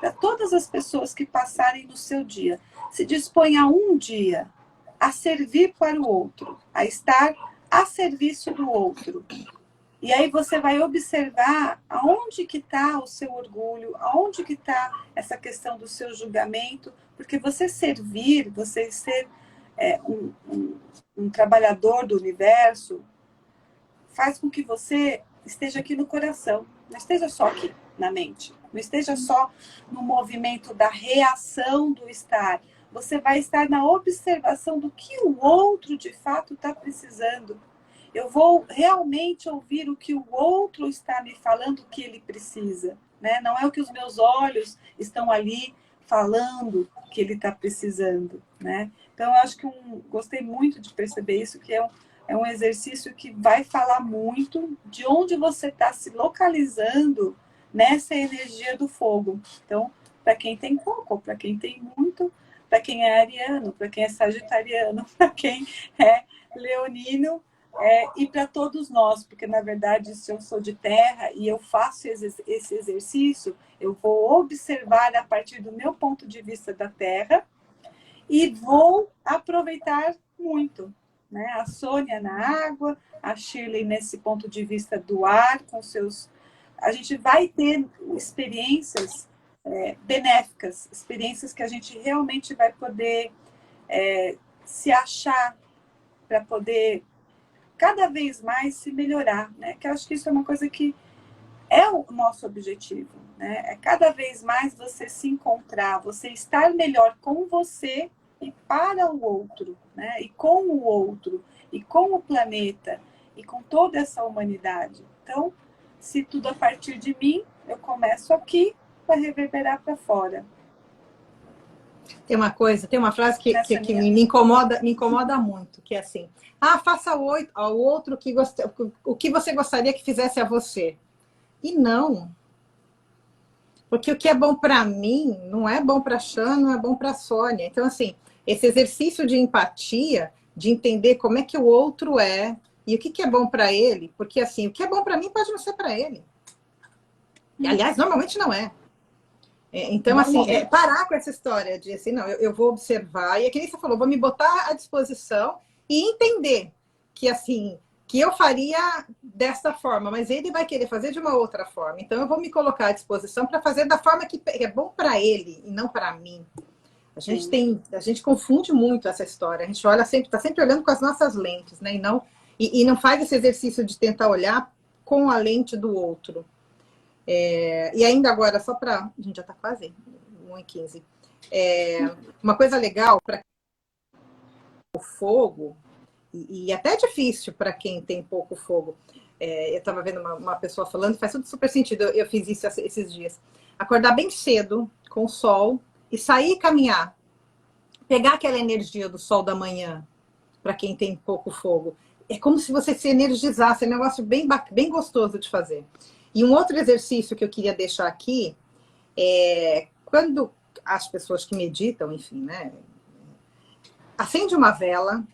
para todas as pessoas que passarem no seu dia. Se disponha um dia a servir para o outro, a estar a serviço do outro. E aí você vai observar aonde que está o seu orgulho, aonde que está essa questão do seu julgamento, porque você servir, você ser um trabalhador do universo, faz com que você esteja aqui no coração, não esteja só aqui na mente, não esteja só no movimento da reação do estar. Você vai estar na observação do que o outro de fato está precisando. Eu vou realmente ouvir o que o outro está me falando que ele precisa, né? Não é o que os meus olhos estão ali falando que ele está precisando, né? Então, eu acho que gostei muito de perceber isso, que é um exercício que vai falar muito de onde você está se localizando nessa energia do fogo. Então, para quem tem pouco, para quem tem muito, para quem é ariano, para quem é sagitariano, para quem é leonino, e para todos nós, porque, na verdade, se eu sou de terra e eu faço esse exercício, eu vou observar a partir do meu ponto de vista da terra e vou aproveitar muito. Né? A Sônia na água, a Shirley nesse ponto de vista do ar, com seus... A gente vai ter experiências benéficas, experiências que a gente realmente vai poder se achar para poder cada vez mais se melhorar, né? Que eu acho que isso é uma coisa que é o nosso objetivo, né? É cada vez mais você se encontrar, você estar melhor com você e para o outro, né? E com o outro, e com o planeta, e com toda essa humanidade. Então, se tudo a partir de mim, eu começo aqui para reverberar para fora. Tem uma coisa, tem uma frase que me incomoda muito, que é assim, faça ao outro o que você gostaria que fizesse a você. E não. Porque o que é bom para mim não é bom para a Xan, não é bom para a Sônia. Então, assim, esse exercício de empatia, de entender como é que o outro é e o que é bom para ele, porque, assim, o que é bom para mim pode não ser para ele. E, aliás, normalmente não é. Então, assim, parar com essa história de, assim, não, eu vou observar, e é que nem você falou, vou me botar à disposição e entender que, assim, que eu faria desta forma, mas ele vai querer fazer de uma outra forma. Então, eu vou me colocar à disposição para fazer da forma que é bom para ele e não para mim. A gente confunde muito essa história. A gente olha sempre, está sempre olhando com as nossas lentes, né? E não faz esse exercício de tentar olhar com a lente do outro. E ainda agora, só para... A gente já está quase 1h15. Uma coisa legal para o fogo, e até difícil para quem tem pouco fogo. Eu estava vendo uma pessoa falando, faz tudo super sentido. Eu fiz isso esses dias. Acordar bem cedo, com o sol, e sair e caminhar. Pegar aquela energia do sol da manhã, para quem tem pouco fogo. É como se você se energizasse. É um negócio bem gostoso de fazer. E um outro exercício que eu queria deixar aqui é quando as pessoas que meditam, enfim, né? Acende uma vela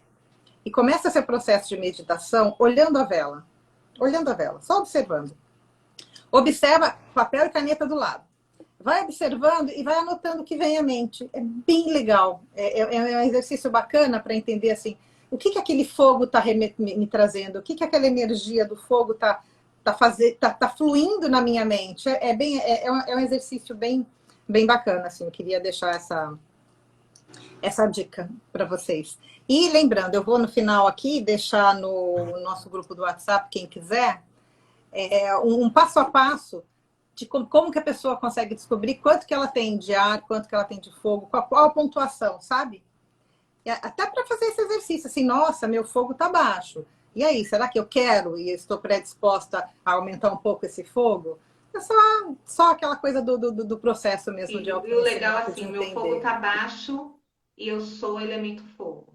e começa seu processo de meditação olhando a vela. Olhando a vela, só observando. Observa papel e caneta do lado. Vai observando e vai anotando o que vem à mente. É bem legal. É um exercício bacana para entender assim, o que aquele fogo está me trazendo, o que aquela energia do fogo está fluindo na minha mente. É um exercício bem bacana. Assim, eu queria deixar essa dica para vocês. E lembrando, eu vou no final aqui deixar no nosso grupo do WhatsApp, quem quiser, um passo a passo de como que a pessoa consegue descobrir quanto que ela tem de ar, quanto que ela tem de fogo, qual a pontuação, sabe? E até para fazer esse exercício, assim, nossa, meu fogo está baixo. E aí, será que eu quero e estou predisposta a aumentar um pouco esse fogo? É só aquela coisa do processo mesmo de autoconhecimento. E o legal, assim, o meu fogo está baixo e eu sou elemento fogo.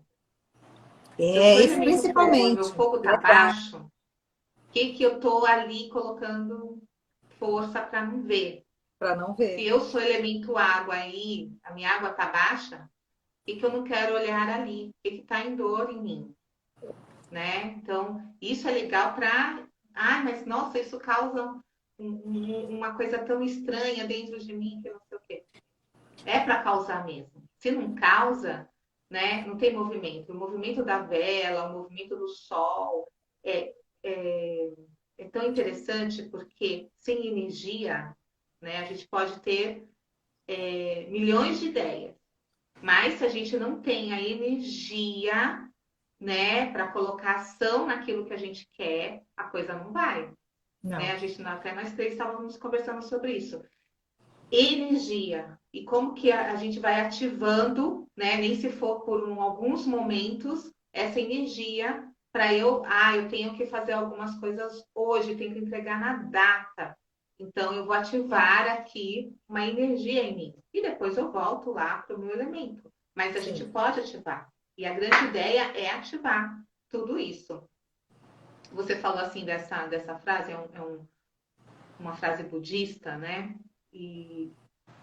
Isso principalmente. Meu fogo está baixo, o que eu estou ali colocando força para não ver? Para não ver. Se eu sou elemento água aí, a minha água está baixa, o que eu não quero olhar ali? O que está em dor em mim? Né? Então, isso é legal para... mas nossa, isso causa uma coisa tão estranha dentro de mim que não sei o quê. É para causar mesmo. Se não causa, né, não tem movimento. O movimento da vela, o movimento do sol é tão interessante porque sem energia, né, a gente pode ter milhões de ideias. Mas se a gente não tem a energia, né, para colocar ação naquilo que a gente quer, a coisa não vai. Não. Né? Até nós três estávamos conversando sobre isso. Energia. E como que a gente vai ativando, né, nem se for por alguns momentos, essa energia para eu tenho que fazer algumas coisas hoje, tenho que entregar na data. Então, eu vou ativar aqui uma energia em mim. E depois eu volto lá para o meu elemento. Mas a gente pode ativar. E a grande ideia é ativar tudo isso. Você falou assim dessa frase, uma frase budista, né? E,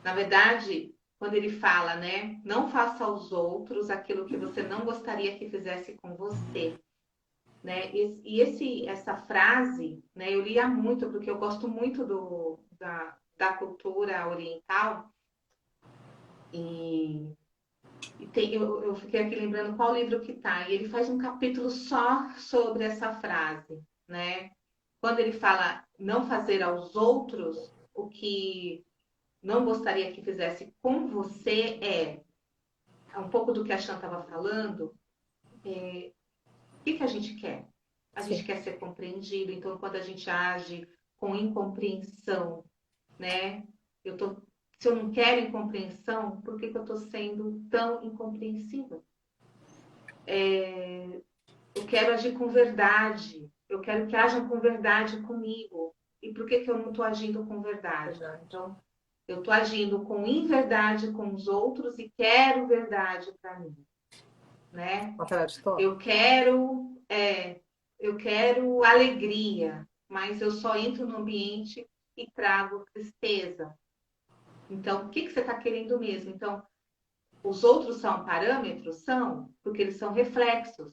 na verdade, quando ele fala, né? Não faça aos outros aquilo que você não gostaria que fizesse com você. Né? Essa frase, né, eu lia muito, porque eu gosto muito da cultura oriental. Eu fiquei aqui lembrando qual livro que tá. E ele faz um capítulo só sobre essa frase, né? Quando ele fala não fazer aos outros o que não gostaria que fizesse com você, um pouco do que a Chan estava falando, que a gente quer? A gente Sim. quer ser compreendido, então quando a gente age com incompreensão, né? Eu tô, se eu não quero incompreensão, por que eu estou sendo tão incompreensiva? Eu quero agir com verdade, eu quero que hajam com verdade comigo. E por que eu não estou agindo com verdade? Verdade. Então, eu estou agindo com inverdade com os outros e quero verdade para mim, né? Contraditório. Eu quero alegria, mas eu só entro no ambiente e trago tristeza. Então, o que você está querendo mesmo? Então, os outros são parâmetros? São, porque eles são reflexos.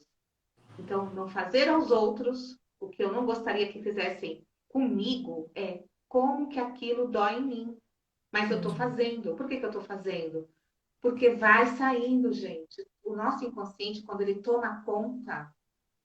Então, não fazer aos outros o que eu não gostaria que fizessem comigo é como que aquilo dói em mim. Mas eu estou fazendo. Por que eu estou fazendo? Porque vai saindo, gente. O nosso inconsciente, quando ele toma conta,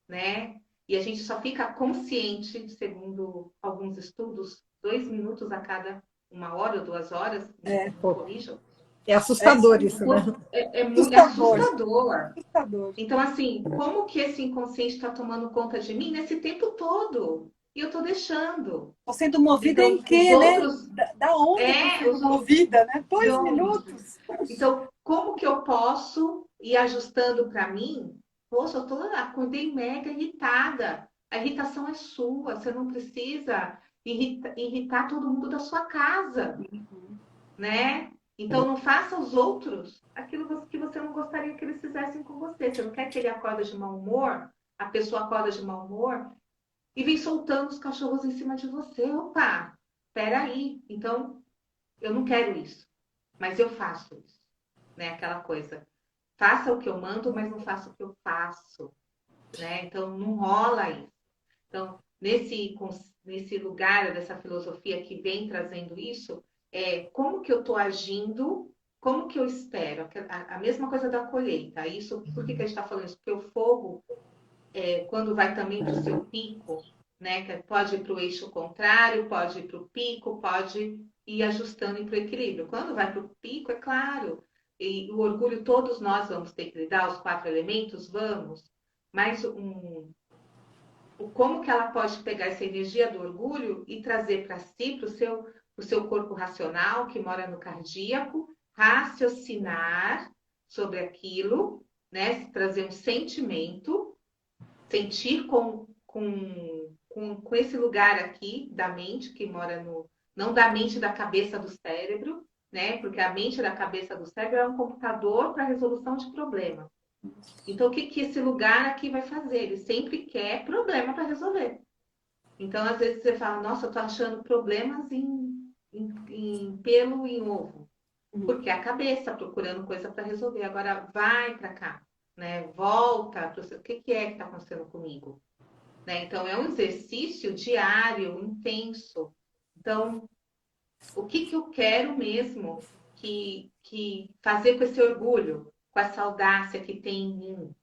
né? E a gente só fica consciente, segundo alguns estudos, 2 minutos a cada 1 hora ou 2 horas, me corrijam. É assustador isso, né? É muito Assustador. assustador. Assustador. Então, assim, como que esse inconsciente está tomando conta de mim nesse tempo todo? E eu estou deixando. Estou sendo movida Então, em quê, né? Da onde eu estou sendo movida, né? 2 minutos. Então, como que eu posso ir ajustando para mim? Poxa, acordei mega irritada. A irritação é sua, você não precisa irritar todo mundo da sua casa, né? Então, não faça aos outros aquilo que você não gostaria que eles fizessem com você. Você não quer que ele acorda de mau humor? A pessoa acorda de mau humor e vem soltando os cachorros em cima de você. Opa, peraí. Então, eu não quero isso, mas eu faço isso, né? Aquela coisa. Faça o que eu mando, mas não faça o que eu faço, né? Então, não rola isso. Então, nesse lugar dessa filosofia que vem trazendo isso, como que eu estou agindo, como que eu espero. A mesma coisa da colheita. Isso, por que a gente está falando isso? Porque o fogo, quando vai também para o seu pico, né? Que pode ir para o eixo contrário, pode ir para o pico, pode ir ajustando para o equilíbrio. Quando vai para o pico, é claro, e o orgulho todos nós vamos ter que lidar, os 4 elementos, vamos, mas como que ela pode pegar essa energia do orgulho e trazer para si, para o seu corpo racional, que mora no cardíaco, raciocinar sobre aquilo, né? Trazer um sentimento, sentir com esse lugar aqui da mente, que mora no. Não da mente da cabeça do cérebro, né? Porque a mente da cabeça do cérebro é um computador para resolução de problemas. Então, o que esse lugar aqui vai fazer? Ele sempre quer problema para resolver. Então, às vezes você fala, nossa, eu estou achando problemas em pelo em ovo. Porque é a cabeça procurando coisa para resolver. Agora, vai para cá, né? Volta para o que é que está acontecendo comigo? Né? Então, é um exercício diário, intenso. Então, o que eu quero mesmo que fazer com esse orgulho, com essa audácia que tem em mim?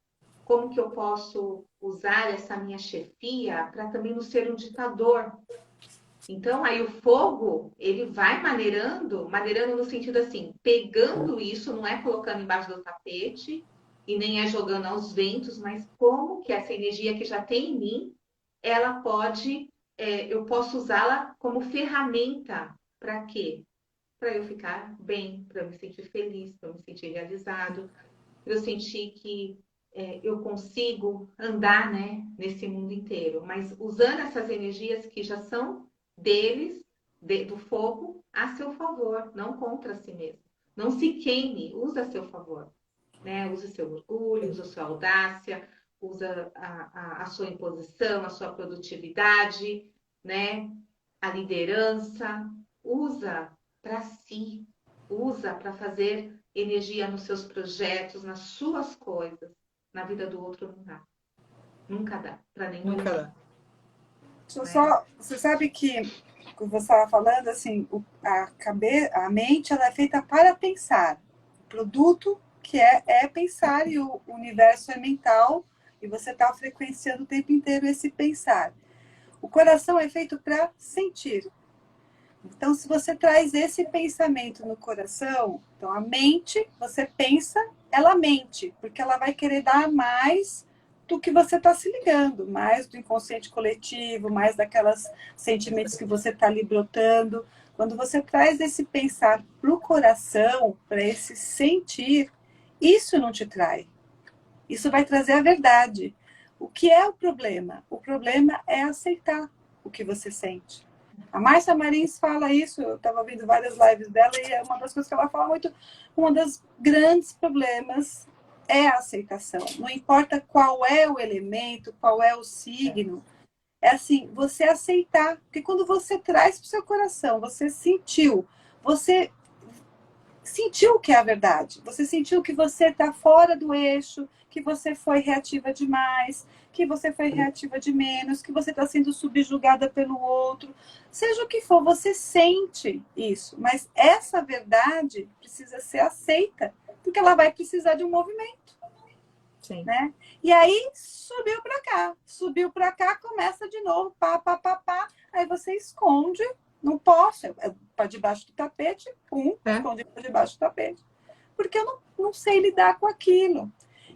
Como que eu posso usar essa minha chefia para também não ser um ditador? Então, aí o fogo, ele vai maneirando no sentido assim, pegando isso, não é colocando embaixo do tapete e nem é jogando aos ventos, mas como que essa energia que já tem em mim, ela pode, eu posso usá-la como ferramenta para quê? Para eu ficar bem, para eu me sentir feliz, para eu me sentir realizado, para eu sentir que eu consigo andar, né, nesse mundo inteiro, mas usando essas energias que já são deles, do fogo, a seu favor, não contra si mesmo. Não se queime, usa a seu favor. Né? Use seu orgulho, use a sua audácia, usa a sua imposição, a sua produtividade, né? A liderança, usa para si, usa para fazer energia nos seus projetos, nas suas coisas. Na vida do outro não dá. Nunca dá, para nenhum. Nunca dá. Só, você sabe que você estava falando assim, a mente ela é feita para pensar. O produto que é pensar e o universo é mental e você está frequenciando o tempo inteiro esse pensar. O coração é feito para sentir. Então, se você traz esse pensamento no coração, então a mente, você pensa, ela mente, porque ela vai querer dar mais do que você está se ligando, mais do inconsciente coletivo, mais daquelas sentimentos que você está ali brotando. Quando você traz esse pensar para o coração, para esse sentir, isso não te trai. Isso vai trazer a verdade. O que é o problema? O problema é aceitar o que você sente. A Márcia Marins fala isso, eu estava vendo várias lives dela e é uma das coisas que ela fala muito, um dos grandes problemas é a aceitação. Não importa qual é o elemento, qual é o signo, é assim, você aceitar. Porque quando você traz para o seu coração, você sentiu o que é a verdade. Você sentiu que você está fora do eixo, que você foi reativa demais, que você foi reativa de menos, que você está sendo subjugada pelo outro. Seja o que for, você sente isso. Mas essa verdade precisa ser aceita, porque ela vai precisar de um movimento. Sim. Né? E aí subiu para cá, começa de novo, pá, pá, pá, pá. Aí você esconde, não posso, para debaixo do tapete, esconde para debaixo do tapete, porque eu não sei lidar com aquilo.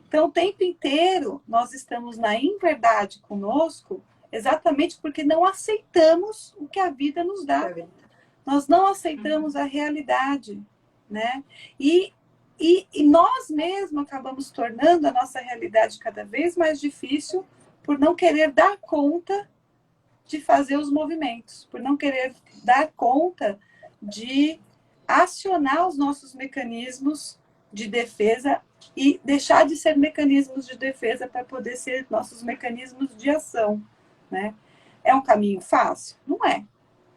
Então, o tempo inteiro nós estamos na inverdade conosco, exatamente porque não aceitamos o que a vida nos dá. Nós não aceitamos a realidade, né? E nós mesmos acabamos tornando a nossa realidade cada vez mais difícil por não querer dar conta de fazer os movimentos, por não querer dar conta de acionar os nossos mecanismos de defesa e deixar de ser mecanismos de defesa para poder ser nossos mecanismos de ação, né? É um caminho fácil? Não é.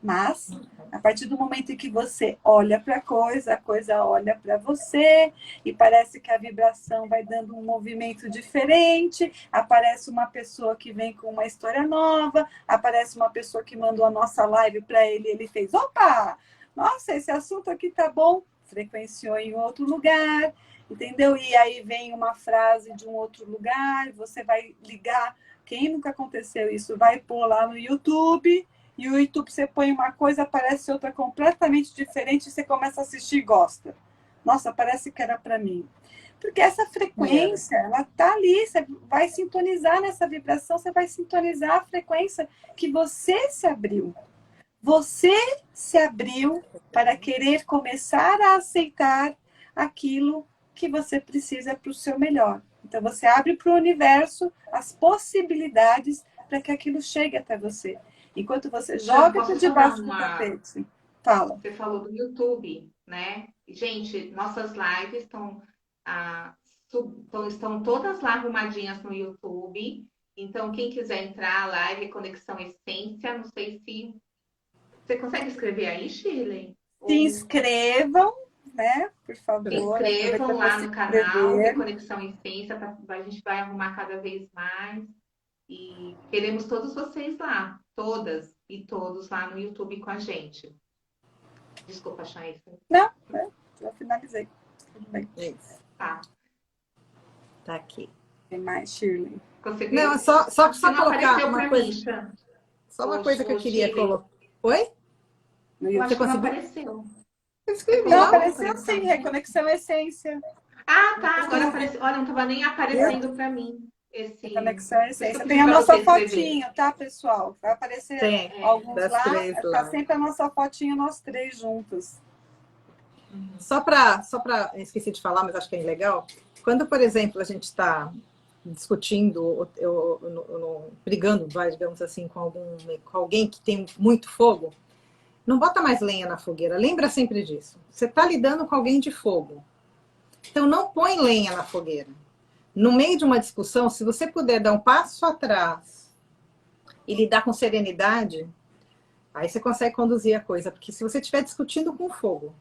Mas, a partir do momento em que você olha para a coisa olha para você, e parece que a vibração vai dando um movimento diferente, aparece uma pessoa que vem com uma história nova, aparece uma pessoa que mandou a nossa live para ele, ele fez, opa, nossa, esse assunto aqui tá bom, frequenciou em outro lugar, entendeu? E aí vem uma frase de um outro lugar, você vai ligar, quem nunca aconteceu isso, vai pôr lá no YouTube, e o YouTube você põe uma coisa, aparece outra completamente diferente, e você começa a assistir e gosta. Nossa, parece que era para mim. Porque essa frequência, ela tá ali, você vai sintonizar nessa vibração, você vai sintonizar a frequência que você se abriu. Você se abriu para querer começar a aceitar aquilo que você precisa para o seu melhor. Então, você abre para o universo as possibilidades para que aquilo chegue até você. Enquanto você joga por debaixo do tapete. Fala. Você falou do YouTube, né? Gente, nossas lives estão todas lá arrumadinhas no YouTube. Então, quem quiser entrar, live Conexão Essência, não sei se... Você consegue escrever aí, Shirley? Se inscrevam, né? Por favor. Se inscrevam lá no canal Reconexão Essência, a gente vai arrumar cada vez mais. E queremos todos vocês lá, todas e todos lá no YouTube com a gente. Desculpa, Chay. Não, já finalizei. Tudo bem. Isso. Tá. Tá aqui. Tem mais, Shirley? Conseguiu? Não, só colocar uma coisa. Mim, só uma coisa que eu queria colocar. Oi? Eu acho que não apareceu. Não, apareceu sim, Reconexão Essência. Ah, tá. Agora apareceu. Olha, não estava nem aparecendo para mim. Conexão Essência. Tem a nossa fotinho, tá, pessoal? Vai aparecer alguns lá. Tá sempre a nossa fotinho, nós três juntos. Só para, esqueci de falar, mas acho que é legal. Quando, por exemplo, a gente está discutindo, brigando, digamos assim, com alguém que tem muito fogo, não bota mais lenha na fogueira. Lembra sempre disso. Você está lidando com alguém de fogo. Então, não põe lenha na fogueira. No meio de uma discussão, se você puder dar um passo atrás e lidar com serenidade, aí você consegue conduzir a coisa. Porque se você estiver discutindo com fogo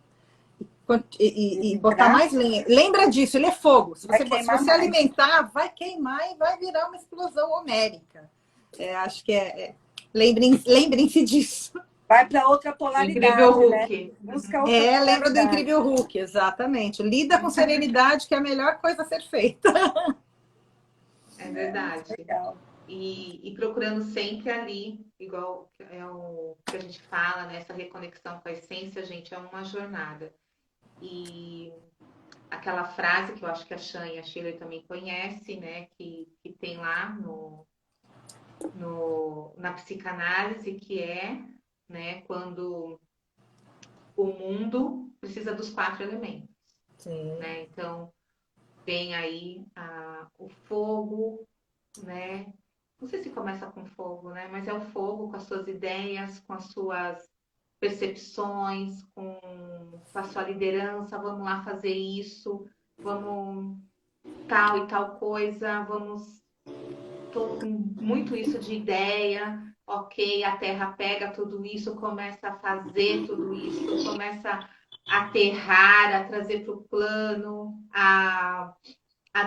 e botar mais lenha... Lembra disso, ele é fogo. Se você alimentar, vai queimar e vai virar uma explosão homérica. Acho que lembrem-se disso. Vai para outra polaridade, Incrível Hulk. Né? Lembra do Incrível Hulk, exatamente. Lida com serenidade, que é a melhor coisa a ser feita. É verdade. Legal. E procurando sempre ali, igual é o que a gente fala, né? Essa reconexão com a essência, gente, é uma jornada. E aquela frase que eu acho que a Chan e a Shirley também conhecem, né? Que tem lá na psicanálise, que é, né, quando o mundo precisa dos 4 elementos. Sim. Né? Então, vem aí o fogo, né? Não sei se começa com fogo, né? Mas é o fogo com as suas ideias, com as suas percepções, com a sua liderança. Vamos lá fazer isso, vamos tal e tal coisa, vamos. Tô com muito isso de ideia. Ok, a Terra pega tudo isso, começa a fazer tudo isso, começa a aterrar, a trazer para o plano, a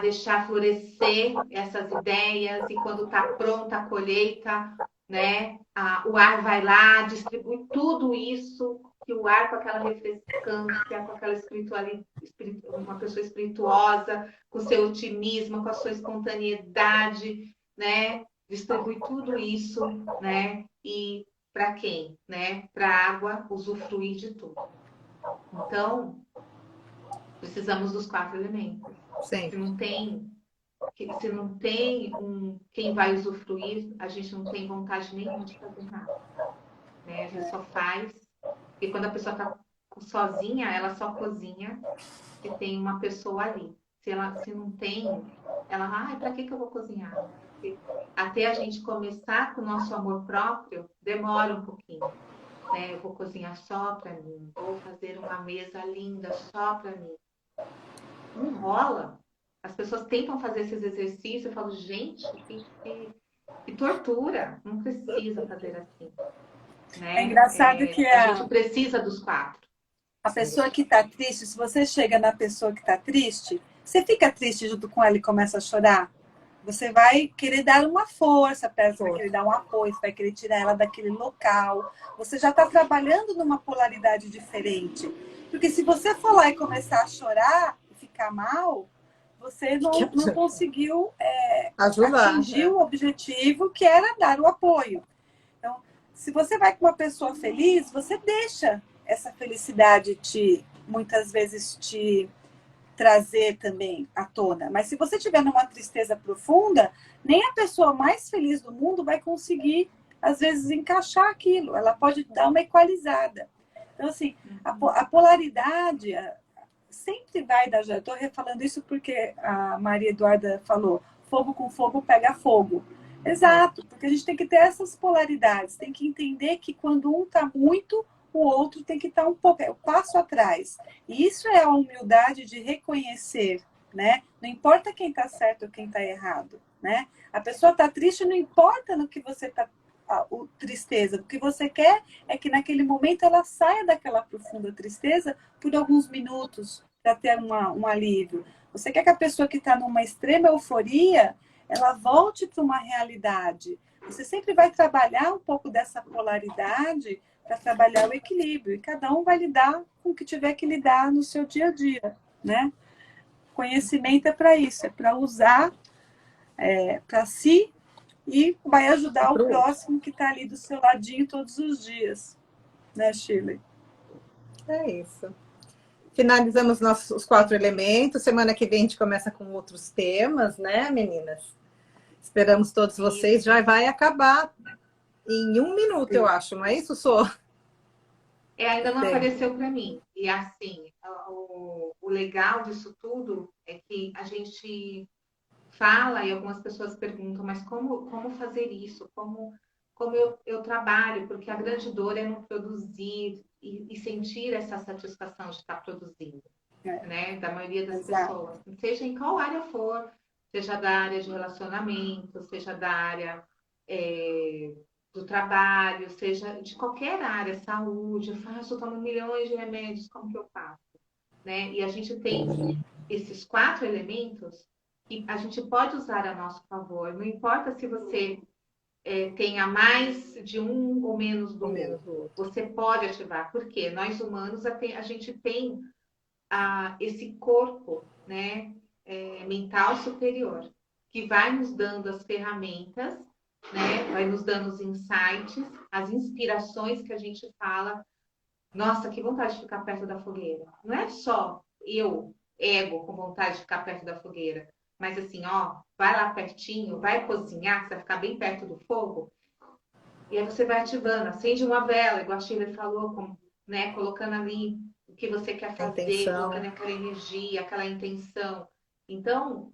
deixar florescer essas ideias, e quando está pronta a colheita, né, o ar vai lá, distribui tudo isso, que o ar com aquela refrescância, com aquela espiritualidade, uma pessoa espirituosa, com seu otimismo, com a sua espontaneidade, né, distribui tudo isso, né, e para quem? Né, para a água usufruir de tudo. Então, precisamos dos 4 elementos. Sim. Se não tem quem vai usufruir, a gente não tem vontade nenhuma de fazer nada. Né? A gente só faz. E quando a pessoa está sozinha, ela só cozinha se tem uma pessoa ali. Se não tem, ela, para que eu vou cozinhar? Porque até a gente começar com o nosso amor próprio, demora um pouquinho. Né? Eu vou cozinhar só para mim, vou fazer uma mesa linda só para mim. Não rola. As pessoas tentam fazer esses exercícios, eu falo, gente, que tortura, não precisa fazer assim. Né? É engraçado que a gente precisa dos 4. A pessoa que está triste, se você chega na pessoa que está triste, você fica triste junto com ela e começa a chorar? Você vai querer dar uma força para ela, você vai querer dar um apoio, você vai querer tirar ela daquele local. Você já está trabalhando numa polaridade diferente. Porque se você for lá e começar a chorar e ficar mal, você não conseguiu atingir o objetivo, que era dar o apoio. Então, se você vai com uma pessoa feliz, você deixa essa felicidade muitas vezes te trazer também à tona. Mas se você estiver numa tristeza profunda, nem a pessoa mais feliz do mundo vai conseguir, às vezes, encaixar aquilo. Ela pode dar uma equalizada. Então, assim, a polaridade sempre vai dar... Eu estou refalando isso porque a Maria Eduarda falou, fogo com fogo pega fogo. Exato, porque a gente tem que ter essas polaridades, tem que entender que quando um está muito, o outro tem que estar um pouco, o passo atrás. E isso é a humildade de reconhecer, né? Não importa quem está certo ou quem está errado, né? A pessoa está triste, não importa no que você está, tristeza. O que você quer é que naquele momento ela saia daquela profunda tristeza por alguns minutos para ter um alívio. Você quer que a pessoa que está numa extrema euforia ela volte para uma realidade. Você sempre vai trabalhar um pouco dessa polaridade para trabalhar o equilíbrio. E cada um vai lidar com o que tiver que lidar no seu dia a dia, né? Conhecimento é para isso, é para usar para si e vai ajudar o próximo que está ali do seu ladinho todos os dias. Né, Shirley? É isso. Finalizamos os 4 elementos. Semana que vem a gente começa com outros temas, né, meninas? Esperamos todos vocês. Já vai acabar em 1 minuto, eu acho. Não é isso, Sô? Ainda não apareceu para mim. E assim, o legal disso tudo é que a gente fala e algumas pessoas perguntam, mas como fazer isso? Como eu trabalho? Porque a grande dor é não produzir e sentir essa satisfação de estar produzindo, né? Da maioria das pessoas. Seja em qual área for, seja da área de relacionamento, seja da área do trabalho, seja de qualquer área, saúde, eu tomo milhões de remédios, como que eu faço? Né? E a gente tem esses 4 elementos que a gente pode usar a nosso favor. Não importa se você tenha mais de um ou menos do outro. Você pode ativar. Porque nós humanos, a gente tem esse corpo, né, mental superior, que vai nos dando as ferramentas, né, vai nos dando os insights, as inspirações que a gente fala. Nossa, que vontade de ficar perto da fogueira. Não é só eu ego com vontade de ficar perto da fogueira. Mas assim, ó, vai lá pertinho, vai cozinhar, você vai ficar bem perto do fogo. E aí você vai ativando, acende uma vela, igual a Shirley falou, né, colocando ali o que você quer A fazer, intenção. colocando aquela energia, aquela intenção. Então,